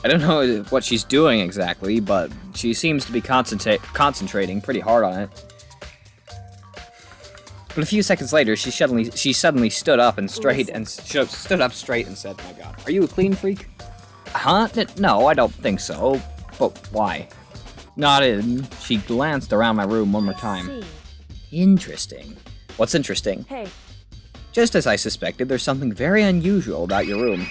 I don't know what she's doing exactly, but she seems to be concentrating pretty hard on it. But a few seconds later, she suddenly stood up straight and said, "My God, are you a clean freak?" Huh? No, I don't think so. But why? Nodded. She glanced around my room one more time. See. Interesting. What's interesting? Hey, Just as I suspected, there's something very unusual about your room.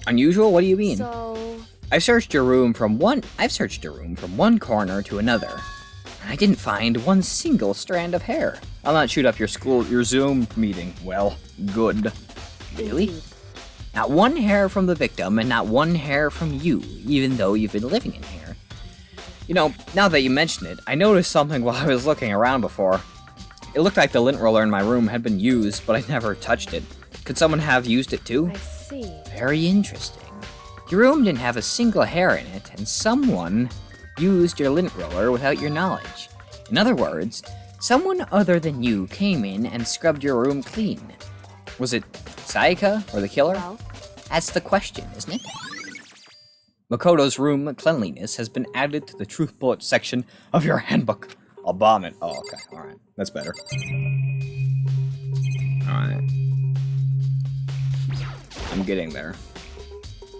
Unusual? What do you mean? so I've searched your room from one corner to another, and I didn't find one single strand of hair. I'll not shoot up your Zoom meeting. Well, good. Really? indeed. Not one hair from the victim, and not one hair from you, even though you've been living in here. You know, now that you mention it, I noticed something while I was looking around before. It looked like the lint roller in my room had been used, but I never touched it. Could someone have used it too? I see. Very interesting. Your room didn't have a single hair in it, and someone used your lint roller without your knowledge. In other words, someone other than you came in and scrubbed your room clean. Was it Sayaka or the killer? Well, That's the question, isn't it? Makoto's room cleanliness has been added to the truth bullet section of your handbook. I'll bomb it. Oh, okay. Alright. That's better. Alright. I'm getting there.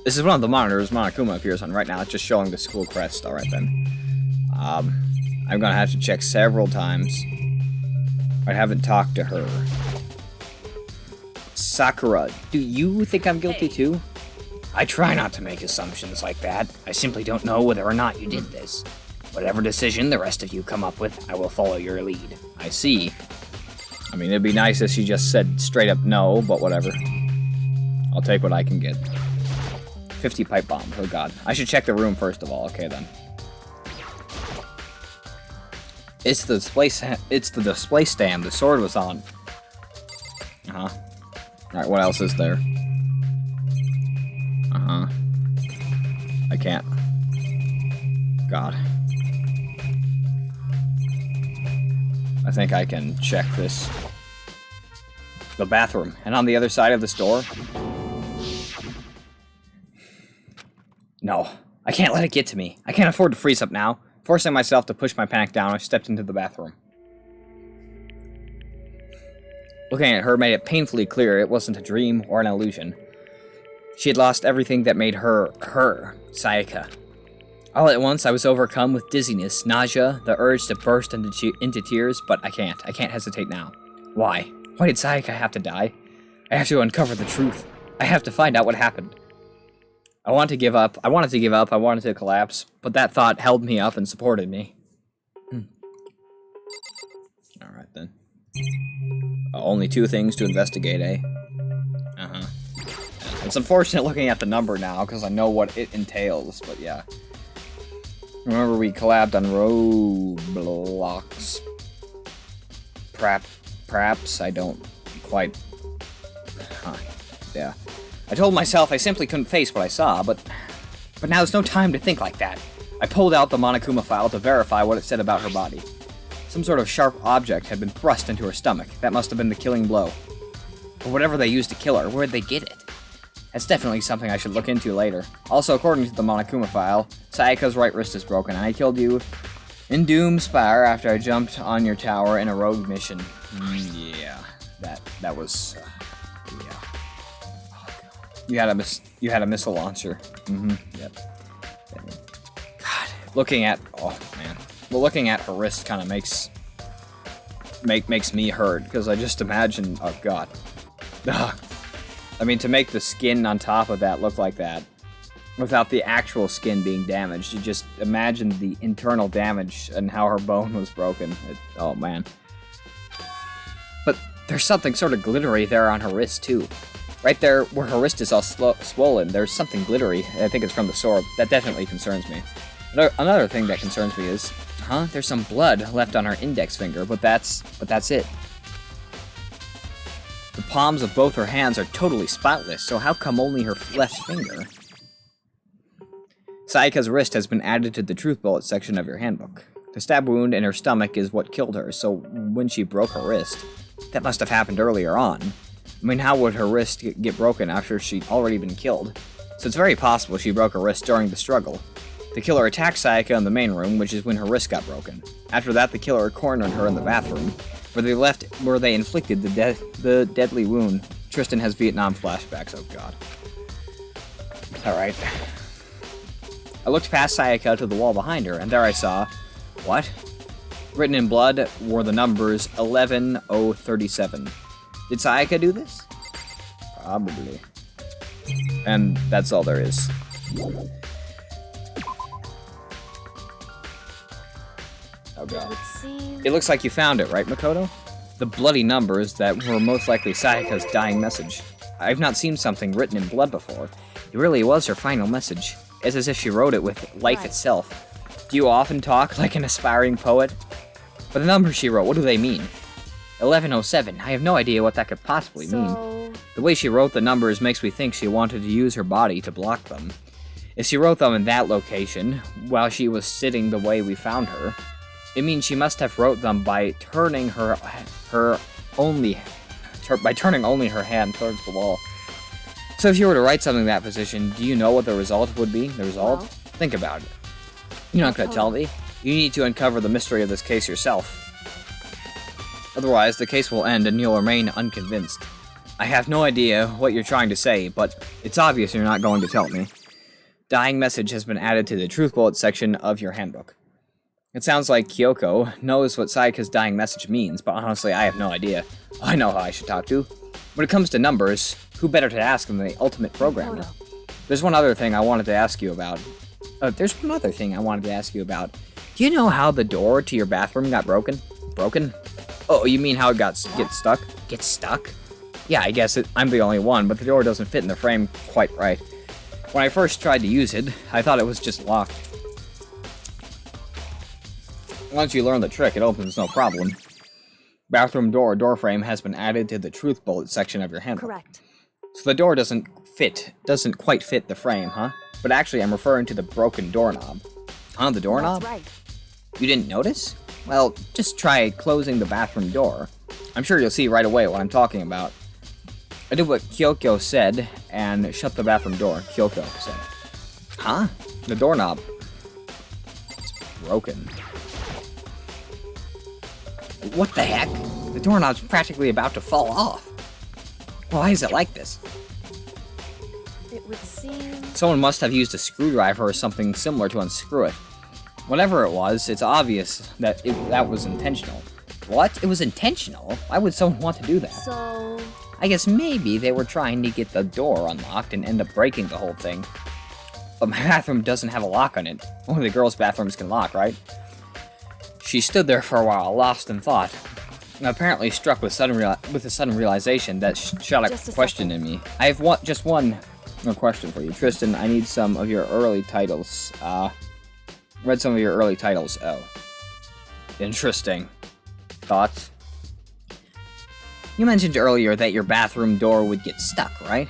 This is one of the monitors Monokuma appears on right now. It's just showing the school crest. Alright then. I'm gonna have to check several times. I haven't talked to her. Sakura, do you think I'm guilty too? I try not to make assumptions like that. I simply don't know whether or not you did this. Whatever decision the rest of you come up with, I will follow your lead. I see. I mean, it'd be nice if she just said straight up no, but whatever. I'll take what I can get. 50 pipe bombs, oh god. I should check the room first of all, okay then. It's the display stand the sword was on. Uh-huh. Alright, what else is there? Uh-huh. I can't. God. I think I can check this. The bathroom. And on the other side of this door? No. I can't let it get to me. I can't afford to freeze up now. Forcing myself to push my panic down, I stepped into the bathroom. Looking at her made it painfully clear it wasn't a dream or an illusion. She had lost everything that made her, Sayaka. All at once, I was overcome with dizziness, nausea, the urge to burst into tears, but I can't. I can't hesitate now. Why? Why did Sayaka have to die? I have to uncover the truth. I have to find out what happened. I wanted to give up. I wanted to collapse, but that thought held me up and supported me. Alright then. Only 2 things to investigate, eh? Uh-huh. It's unfortunate looking at the number now, because I know what it entails, but yeah. Remember we collabed on Roblox. Perhaps I don't quite... Huh. Yeah. I told myself I simply couldn't face what I saw, but now there's no time to think like that. I pulled out the Monokuma file to verify what it said about her body. Some sort of sharp object had been thrust into her stomach. That must have been the killing blow. But whatever they used to kill her, where'd they get it? That's definitely something I should look into later. Also, according to the Monokuma file, Sayaka's right wrist is broken, and I killed you in Doom Spire after I jumped on your tower in a rogue mission. Yeah, that was, yeah. You had a missile launcher. Yep. God, looking at her wrist kind of makes me hurt, because I just imagine, oh god. I mean, to make the skin on top of that look like that, without the actual skin being damaged, you just imagine the internal damage and how her bone was broken. Oh man. But there's something sort of glittery there on her wrist too. Right there where her wrist is all swollen, there's something glittery. I think it's from the sword. That definitely concerns me. Another thing that concerns me is, there's some blood left on her index finger, but that's it. The palms of both her hands are totally spotless, so how come only her left finger? Sayaka's wrist has been added to the truth bullet section of your handbook. The stab wound in her stomach is what killed her, so when she broke her wrist, that must have happened earlier on. I mean, how would her wrist get broken after she'd already been killed? So it's very possible she broke her wrist during the struggle. The killer attacked Sayaka in the main room, which is when her wrist got broken. After that, the killer cornered her in the bathroom, where they inflicted the deadly wound. Tristan has Vietnam flashbacks, oh god. Alright. I looked past Sayaka to the wall behind her, and there I saw... What? Written in blood were the numbers 11037. Did Sayaka do this? Probably. And that's all there is. Oh god. It looks like you found it, right, Makoto? The bloody numbers that were most likely Sayaka's dying message. I've not seen something written in blood before. It really was her final message. It's as if she wrote it with life itself. Do you often talk like an aspiring poet? But the numbers she wrote, what do they mean? 1107, I have no idea what that could possibly mean. The way she wrote the numbers makes me think she wanted to use her body to block them. If she wrote them in that location, while she was sitting the way we found her, it means she must have wrote them by turning only her hand towards the wall. So if you were to write something in that position, do you know what the result would be? The result? Well, think about it. You're not going to tell me. You need to uncover the mystery of this case yourself. Otherwise, the case will end and you'll remain unconvinced. I have no idea what you're trying to say, but it's obvious you're not going to tell me. Dying message has been added to the truth bullet section of your handbook. It sounds like Kyoko knows what Sayaka's dying message means, but honestly, I have no idea. I know who I should talk to. When it comes to numbers, who better to ask than the ultimate programmer? There's one other thing I wanted to ask you about. Do you know how the door to your bathroom got broken? Broken? Oh, you mean how it gets stuck? Gets stuck? Yeah, I guess I'm the only one, but the door doesn't fit in the frame quite right. When I first tried to use it, I thought it was just locked. Once you learn the trick, it opens no problem. Bathroom door frame has been added to the truth bullet section of your handbook. Correct. So the door doesn't quite fit the frame, huh? But actually, I'm referring to the broken doorknob. Huh, the doorknob? That's right. You didn't notice? Well, just try closing the bathroom door. I'm sure you'll see right away what I'm talking about. I did what Kyoko said and shut the bathroom door, Kyoko said. Huh? The doorknob. It's broken. What the heck? The doorknob's practically about to fall off. Why is it like this? It would seem... Someone must have used a screwdriver or something similar to unscrew it. Whatever it was, it's obvious that that was intentional. What? It was intentional? Why would someone want to do that? So... I guess maybe they were trying to get the door unlocked and end up breaking the whole thing. But my bathroom doesn't have a lock on it. Only the girls' bathrooms can lock, right? She stood there for a while, lost in thought. Apparently struck with a sudden realization that shot a question in me. I have just one more question for you. Tristan, I need some of your early titles. Read some of your early titles. Oh. Interesting. Thoughts? You mentioned earlier that your bathroom door would get stuck, right?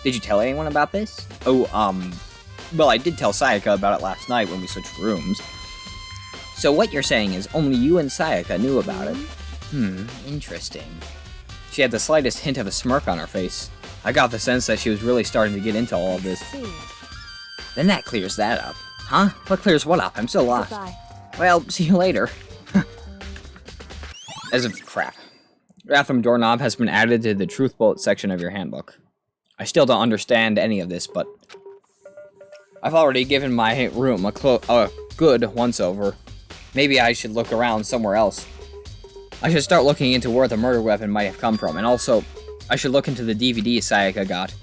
Did you tell anyone about this? Oh, well, I did tell Sayaka about it last night when we switched rooms. So what you're saying is only you and Sayaka knew about it? Interesting. She had the slightest hint of a smirk on her face. I got the sense that she was really starting to get into all of this. Then that clears that up. Huh? What clears what up? I'm still lost. Goodbye. Well, see you later. As if crap. Bathroom doorknob has been added to the truth bullet section of your handbook. I still don't understand any of this, but I've already given my room a good once-over. Maybe I should look around somewhere else. I should start looking into where the murder weapon might have come from, and also, I should look into the DVD Sayaka got.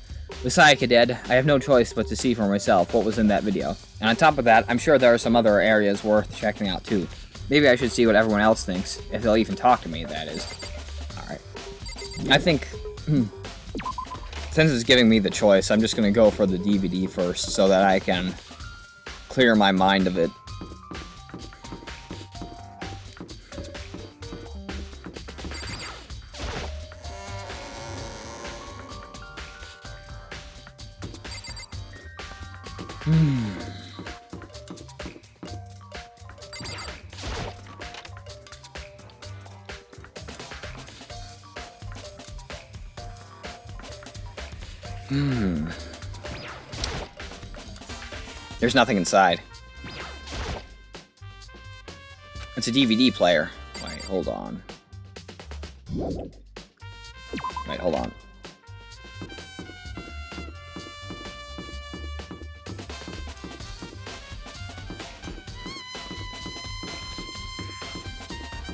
With Sayaka dead, I have no choice but to see for myself what was in that video. And on top of that, I'm sure there are some other areas worth checking out too. Maybe I should see what everyone else thinks, if they'll even talk to me, that is. Alright. I think, since it's giving me the choice, I'm just gonna go for the DVD first, so that I can clear my mind of it. There's nothing inside. It's a DVD player. Wait, hold on. Wait, hold on.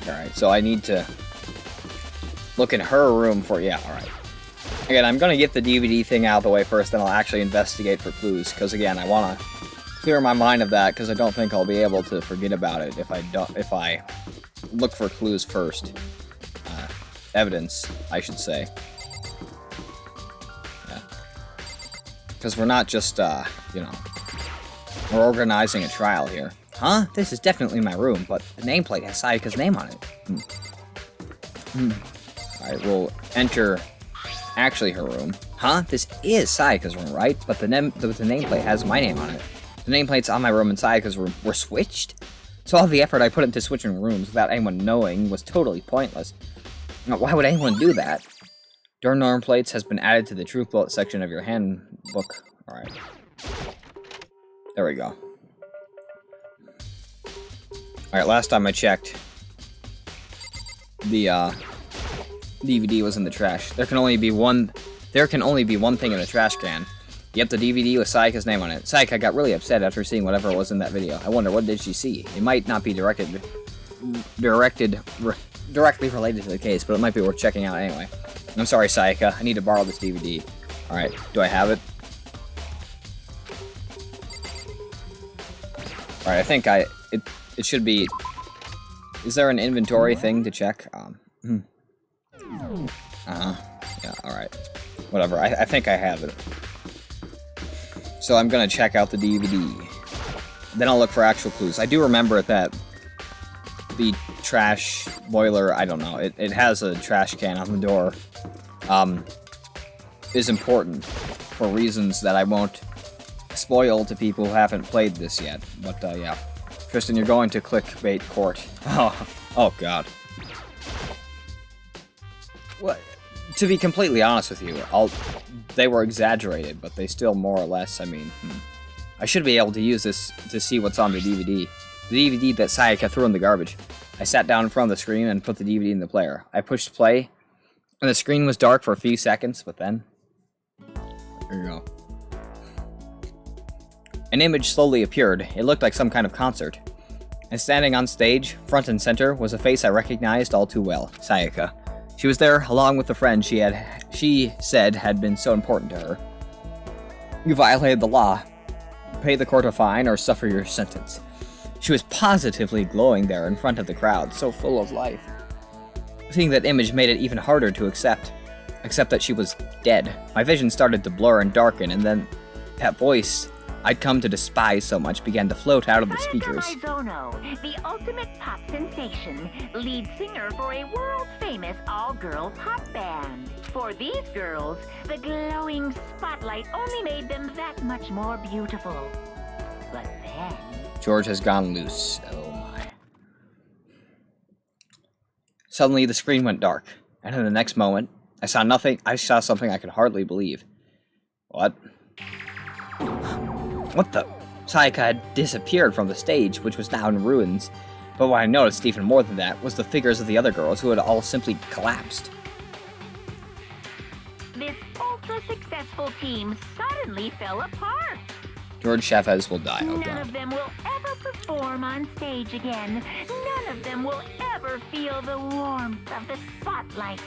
Alright, so I need to look in her room for... Yeah, alright. Again, I'm gonna get the DVD thing out of the way first, then I'll actually investigate for clues, because again, I want to clear my mind of that, because I don't think I'll be able to forget about it if I look for clues first. Evidence, I should say. Yeah. Because we're not just, you know, we're organizing a trial here. Huh? This is definitely my room, but the nameplate has Sayaka's name on it. Alright, we'll enter actually her room. Huh? This is Sayaka's room, right? But the nameplate has my name on it. The nameplate's on my room and Sayaka's room were switched? So all the effort I put into switching rooms without anyone knowing was totally pointless. Now, why would anyone do that? Door nameplates has been added to the truth bullet section of your handbook. Alright. There we go. Alright, last time I checked, the DVD was in the trash. There can only be one thing in the trash can. Yep, the DVD with Sayaka's name on it. Sayaka got really upset after seeing whatever was in that video. I wonder, what did she see? It might not be directly related to the case, but it might be worth checking out anyway. I'm sorry, Sayaka. I need to borrow this DVD. Alright, do I have it? Alright, I think it should be... Is there an inventory thing to check? Yeah, alright. Whatever, I think I have it. So I'm gonna check out the DVD. Then I'll look for actual clues. I do remember that the trash boiler, I don't know, it has a trash can on the door, is important for reasons that I won't spoil to people who haven't played this yet. But, yeah. Tristan, you're going to clickbait court. Oh god. What? To be completely honest with you, they were exaggerated, but they still more or less, I mean, I should be able to use this to see what's on the DVD. The DVD that Sayaka threw in the garbage. I sat down in front of the screen and put the DVD in the player. I pushed play, and the screen was dark for a few seconds, but then... There you go. An image slowly appeared. It looked like some kind of concert. And standing on stage, front and center, was a face I recognized all too well, Sayaka. She was there, along with the friend she said had been so important to her. You violated the law. Pay the court a fine or suffer your sentence. She was positively glowing there in front of the crowd, so full of life. Seeing that image made it even harder to accept that she was dead. My vision started to blur and darken, and then that voice I'd come to despise so much began to float out of the speakers. Sayaka, the ultimate pop sensation, lead singer for a world-famous all-girl pop band. For these girls, the glowing spotlight only made them that much more beautiful. But then... George has gone loose. Oh my. Suddenly the screen went dark, and in the next moment, I saw something I could hardly believe. What? What the? Sayaka had disappeared from the stage, which was now in ruins. But what I noticed even more than that was the figures of the other girls who had all simply collapsed. This ultra-successful team suddenly fell apart. George Chavez will die, oh None god. of them will ever perform on stage again. None of them will ever feel the warmth of the spotlight.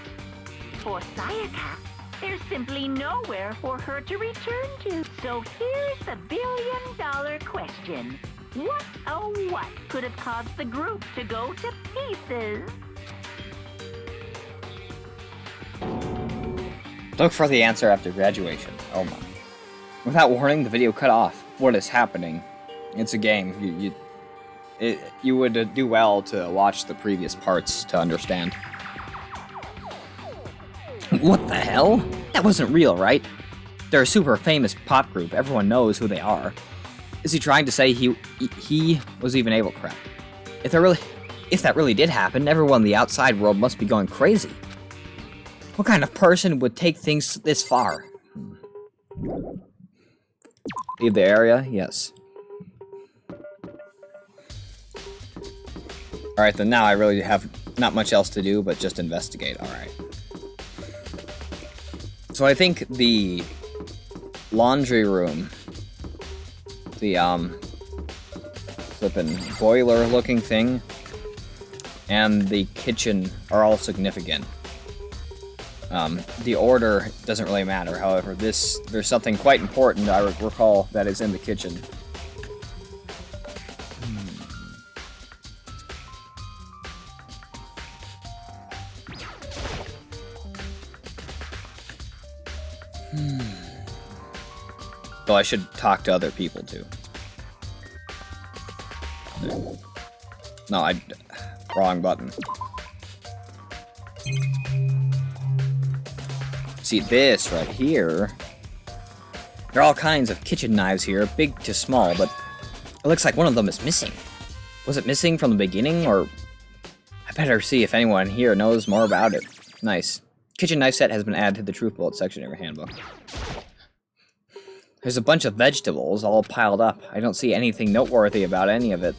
For Sayaka, there's simply nowhere for her to return to. So here's the billion-dollar question. What, oh what, could have caused the group to go to pieces? Look for the answer after graduation. Oh my. Without warning, the video cut off. What is happening? It's a game. You would do well to watch the previous parts to understand. What the hell? That wasn't real, right? They're a super famous pop group. Everyone knows who they are. Is he trying to say he was even able? Crap. If that really did happen, everyone in the outside world must be going crazy. What kind of person would take things this far? Leave the area? Yes. Alright, then now I really have not much else to do but just investigate. Alright. So I think the laundry room, the flippin' boiler looking thing, and the kitchen are all significant. The order doesn't really matter, however, there's something quite important I recall that is in the kitchen. Though I should talk to other people too. No, wrong button. See this right here. There are all kinds of kitchen knives here, big to small, but it looks like one of them is missing. Was it missing from the beginning, or... I better see if anyone here knows more about it. Nice. Kitchen knife set has been added to the truth bullet section of your handbook. There's a bunch of vegetables all piled up. I don't see anything noteworthy about any of it.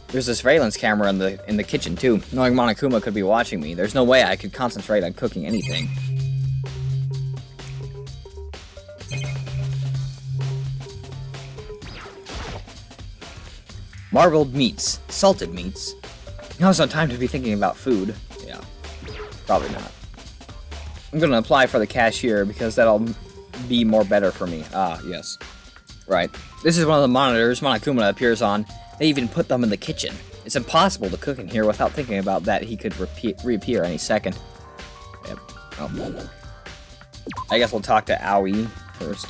There's a surveillance camera in the kitchen too. Knowing Monokuma could be watching me, there's no way I could concentrate on cooking anything. Marbled meats. Salted meats. Now's no time to be thinking about food. Yeah, probably not. I'm gonna apply for the cashier because that'll be more better for me. Ah, yes. Right. This is one of the monitors Monokuma appears on. They even put them in the kitchen. It's impossible to cook in here without thinking about that he could reappear any second. Yep. Oh. I guess we'll talk to Aoi first.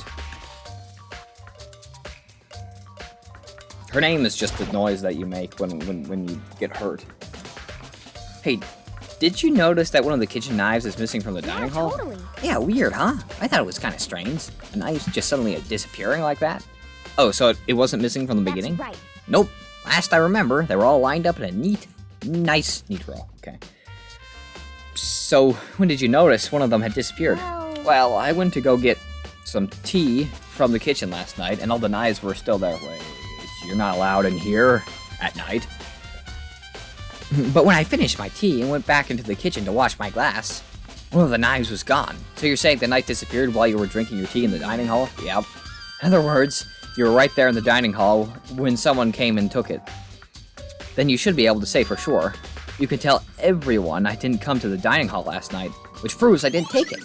Her name is just the noise that you make when you get hurt. Hey, did you notice that one of the kitchen knives is missing from the dining hall? Totally. Yeah, weird, huh? I thought it was kind of strange. A knife just suddenly disappearing like that? Oh, so it wasn't missing from the beginning? That's right. Nope. Last I remember, they were all lined up in a nice row. Okay. So, when did you notice one of them had disappeared? Well, I went to go get some tea from the kitchen last night, and all the knives were still there. Wait, You're not allowed in here at night. But when I finished my tea and went back into the kitchen to wash my glass, one of the knives was gone. So you're saying the knife disappeared while you were drinking your tea in the dining hall? Yep. In other words, you were right there in the dining hall when someone came and took it. Then you should be able to say for sure. You can tell everyone I didn't come to the dining hall last night, which proves I didn't take it.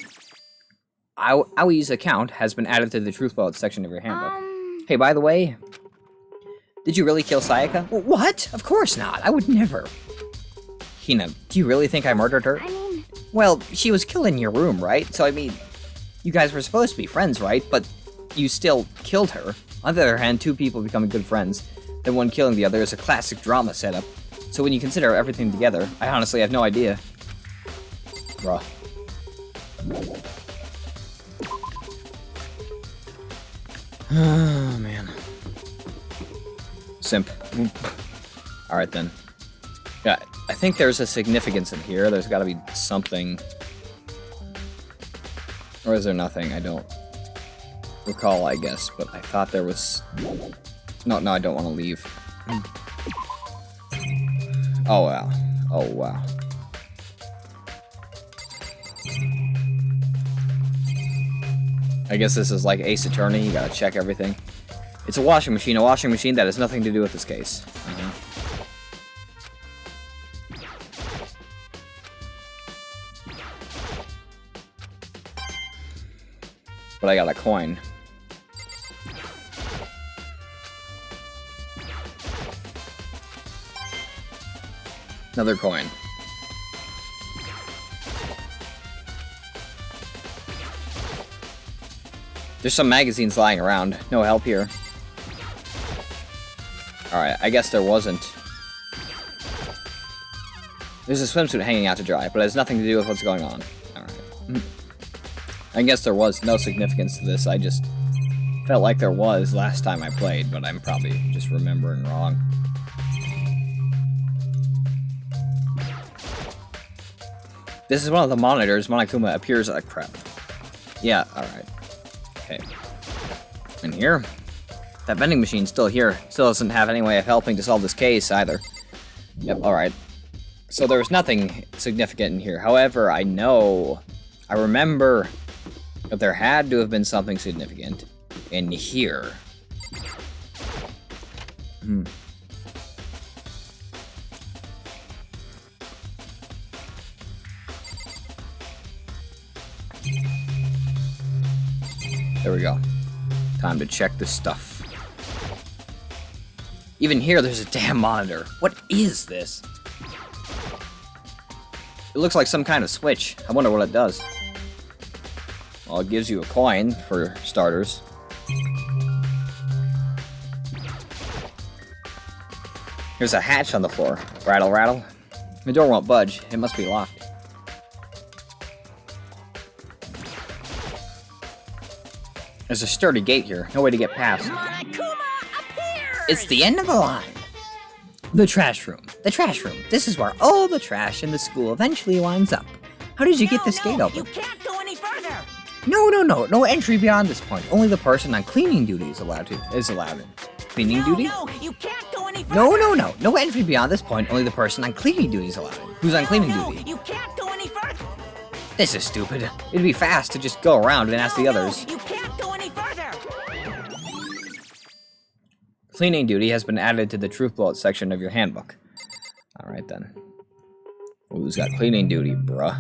Awie's account has been added to the truth bullet section of your handbook. Hey, by the way, did you really kill Sayaka? What? Of course not. I would never. Hina, do you really think I murdered her? I mean, Well, she was killed in your room, right? So, I mean, you guys were supposed to be friends, right? But you still killed her. On the other hand, two people becoming good friends, then one killing the other is a classic drama setup. So when you consider everything together, I honestly have no idea. Bruh. Oh, man. Simp. Alright then. Yeah, I think there's a significance in here. There's gotta be something. Or is there nothing? I don't recall, I guess, but I thought there was... No, I don't want to leave. Oh, wow. Oh, wow. I guess this is like Ace Attorney, you gotta check everything. It's a washing machine that has nothing to do with this case. But I got a coin. Another coin. There's some magazines lying around. No help here. Alright, I guess there wasn't. There's a swimsuit hanging out to dry, but it has nothing to do with what's going on. Alright. I guess there was no significance to this. I just felt like there was last time I played, but I'm probably just remembering wrong. This is one of the monitors. Monokuma appears like crap. Yeah, alright. Okay. In here? That vending machine's still here. Still doesn't have any way of helping to solve this case either. Yep, alright. So there's nothing significant in here. However, I remember that there had to have been something significant in here. There we go. Time to check this stuff. Even here, there's a damn monitor. What is this? It looks like some kind of switch. I wonder what it does. Well, it gives you a coin, for starters. There's a hatch on the floor. Rattle, rattle. The door won't budge. It must be locked. There's a sturdy gate here. No way to get past. It's the end of the line. The trash room. The trash room. This is where all the trash in the school eventually winds up. How did you get this gate open? You can't go any further. No. No entry beyond this point. Only the person on cleaning duty is allowed in. Cleaning duty? No, you can't go any further. No. No entry beyond this point. Only the person on cleaning duty is allowed in. Who's on cleaning duty? You can't go any further. This is stupid. It'd be fast to just go around and ask the others. You can't go any further. Cleaning duty has been added to the truth bullet section of your handbook. Alright then. Who's got cleaning duty, bruh?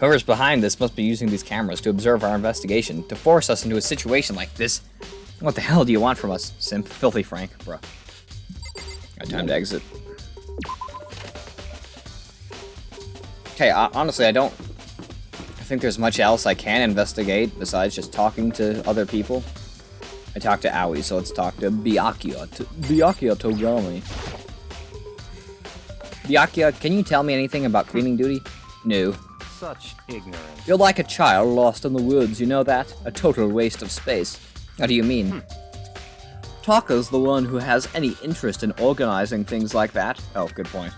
Whoever's behind this must be using these cameras to observe our investigation, to force us into a situation like this. What the hell do you want from us, simp? Filthy Frank, bruh. Got time to exit. Okay, honestly, I think there's much else I can investigate besides just talking to other people. I talked to Aoi, so let's talk to Byakuya Togami. Byakuya, can you tell me anything about cleaning duty? No. Such ignorance. You're like a child lost in the woods, you know that? A total waste of space. What do you mean? Taka's the one who has any interest in organizing things like that. Oh, good point.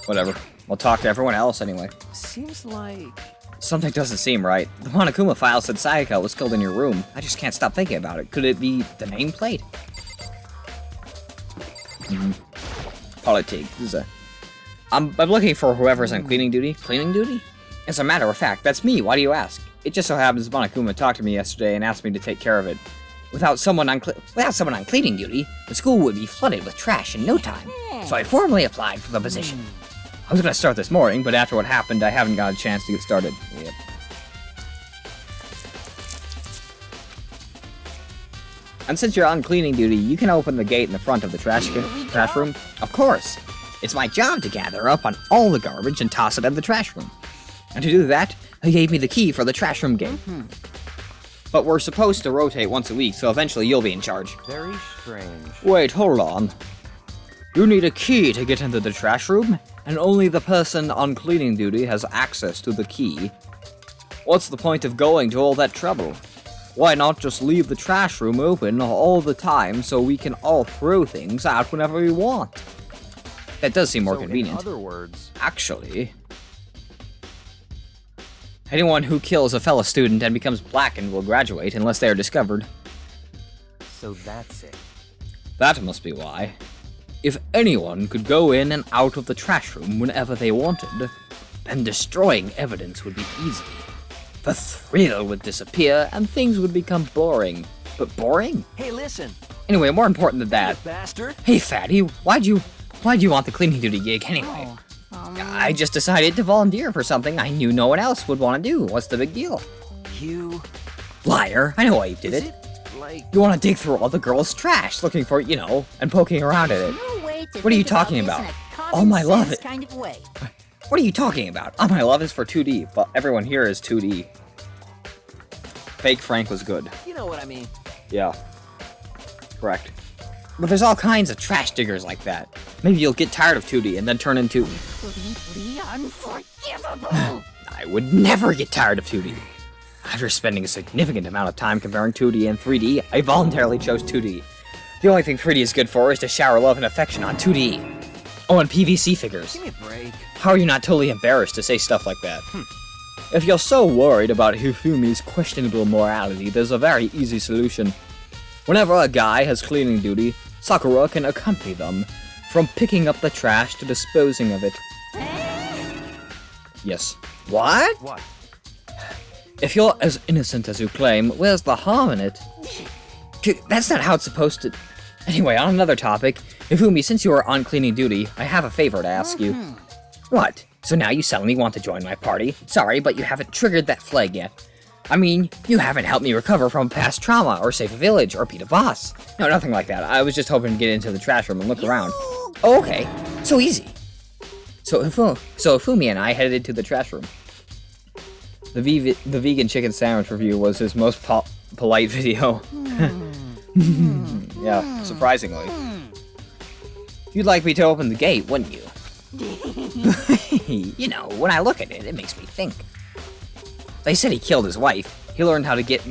Whatever. We'll talk to everyone else anyway. Seems like Something doesn't seem right. The Monokuma file said Sayaka was killed in your room. I just can't stop thinking about it. Could it be the nameplate? Politics. I'm looking for whoever's on cleaning duty. Cleaning duty? As a matter of fact, that's me. Why do you ask? It just so happens Monokuma talked to me yesterday and asked me to take care of it. Without someone on cleaning duty, the school would be flooded with trash in no time. So I formally applied for the position. I was gonna start this morning, but after what happened, I haven't got a chance to get started. Yep. And since you're on cleaning duty, you can open the gate in the front of the trash room. Of course! It's my job to gather up on all the garbage and toss it in the trash room. And to do that, he gave me the key for the trash room gate. But we're supposed to rotate once a week, so eventually you'll be in charge. Very strange. Wait, hold on. You need a key to get into the trash room, and only the person on cleaning duty has access to the key. What's the point of going to all that trouble? Why not just leave the trash room open all the time so we can all throw things out whenever we want? That does seem more convenient. In other words, Actually, anyone who kills a fellow student and becomes blackened will graduate unless they are discovered. so that's it. That must be why. If anyone could go in and out of the trash room whenever they wanted, then destroying evidence would be easy. The thrill would disappear and things would become boring. But boring? Hey, listen, Anyway, more important than that. you bastard. Hey, fatty, why'd you want the cleaning duty gig anyway? I just decided to volunteer for something I knew no one else would want to do. What's the big deal? You... Liar, I know why you did Is it. it like... You want to dig through all the girls' trash, looking for, and poking around at it. No way to What are you think about talking this about? in a Oh, my love common-sense it. kind of way. What are you talking about? Oh, my love is for 2D, but everyone here is 2D. Fake Frank was good. You know what I mean. Yeah. Correct. But there's all kinds of trash diggers like that. Maybe you'll get tired of 2D and then turn into... Completely unforgivable. I would never get tired of 2D. After spending a significant amount of time comparing 2D and 3D, I voluntarily chose 2D. The only thing 3D is good for is to shower love and affection on 2D. Oh, and PVC figures. Give me a break. How are you not totally embarrassed to say stuff like that? If you're so worried about Hifumi's questionable morality, there's a very easy solution. Whenever a guy has cleaning duty, Sakura can accompany them, from picking up the trash to disposing of it. Yes. What? What? If you're as innocent as you claim, where's the harm in it? That's not how it's supposed to... Anyway, on another topic, Hifumi, since you are on cleaning duty, I have a favor to ask you. What? So now you suddenly want to join my party? Sorry, but you haven't triggered that flag yet. I mean, you haven't helped me recover from past trauma, or save a village, or beat a boss. No, nothing like that. I was just hoping to get into the trash room and look around. Oh, okay. So easy. So Hifumi and I headed to the trash room. The vegan chicken sandwich review was his most polite video. Yeah, surprisingly. You'd like me to open the gate, wouldn't you? You know, when I look at it, it makes me think. They said he killed his wife. He learned how to get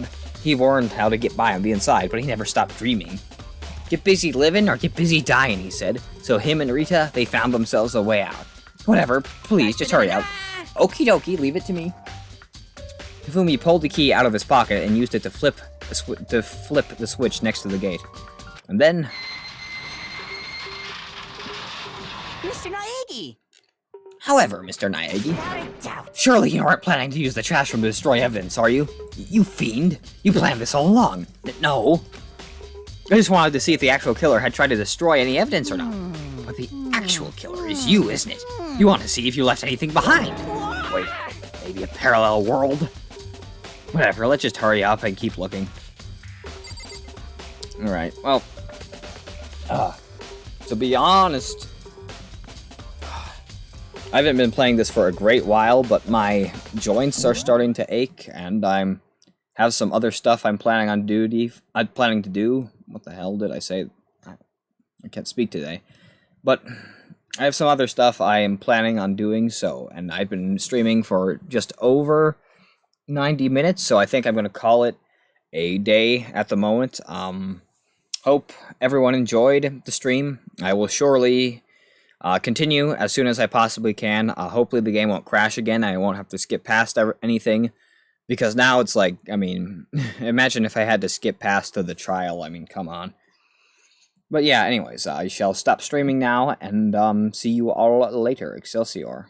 by on the inside, but he never stopped dreaming. Get busy living or get busy dying, he said. So him and Rita, they found themselves a way out. Whatever, please, just hurry up. Okie dokie, leave it to me. Hifumi pulled the key out of his pocket and used it to flip the switch next to the gate. And then... Mr. Naegi! However, Mr. Naegi, Without a doubt. surely you aren't planning to use the trash room to destroy evidence, are you? You fiend! You planned this all along. No. I just wanted to see if the actual killer had tried to destroy any evidence or not. But the actual killer is you, isn't it? You want to see if you left anything behind. Wait, maybe a parallel world? Whatever, let's just hurry up and keep looking. Alright, well... to be honest... I haven't been playing this for a great while, but my joints are starting to ache, and have some other stuff I'm planning to do. What the hell did I say? I can't speak today. But I have some other stuff I am planning on doing, and I've been streaming for just over 90 minutes, so I think I'm going to call it a day at the moment. Hope everyone enjoyed the stream. I will surely continue as soon as I possibly can. Hopefully the game won't crash again. I won't have to skip past anything. Because now it's like, I mean, imagine if I had to skip past to the trial. I mean, come on. But yeah, anyways, I shall stop streaming now and see you all later. Excelsior.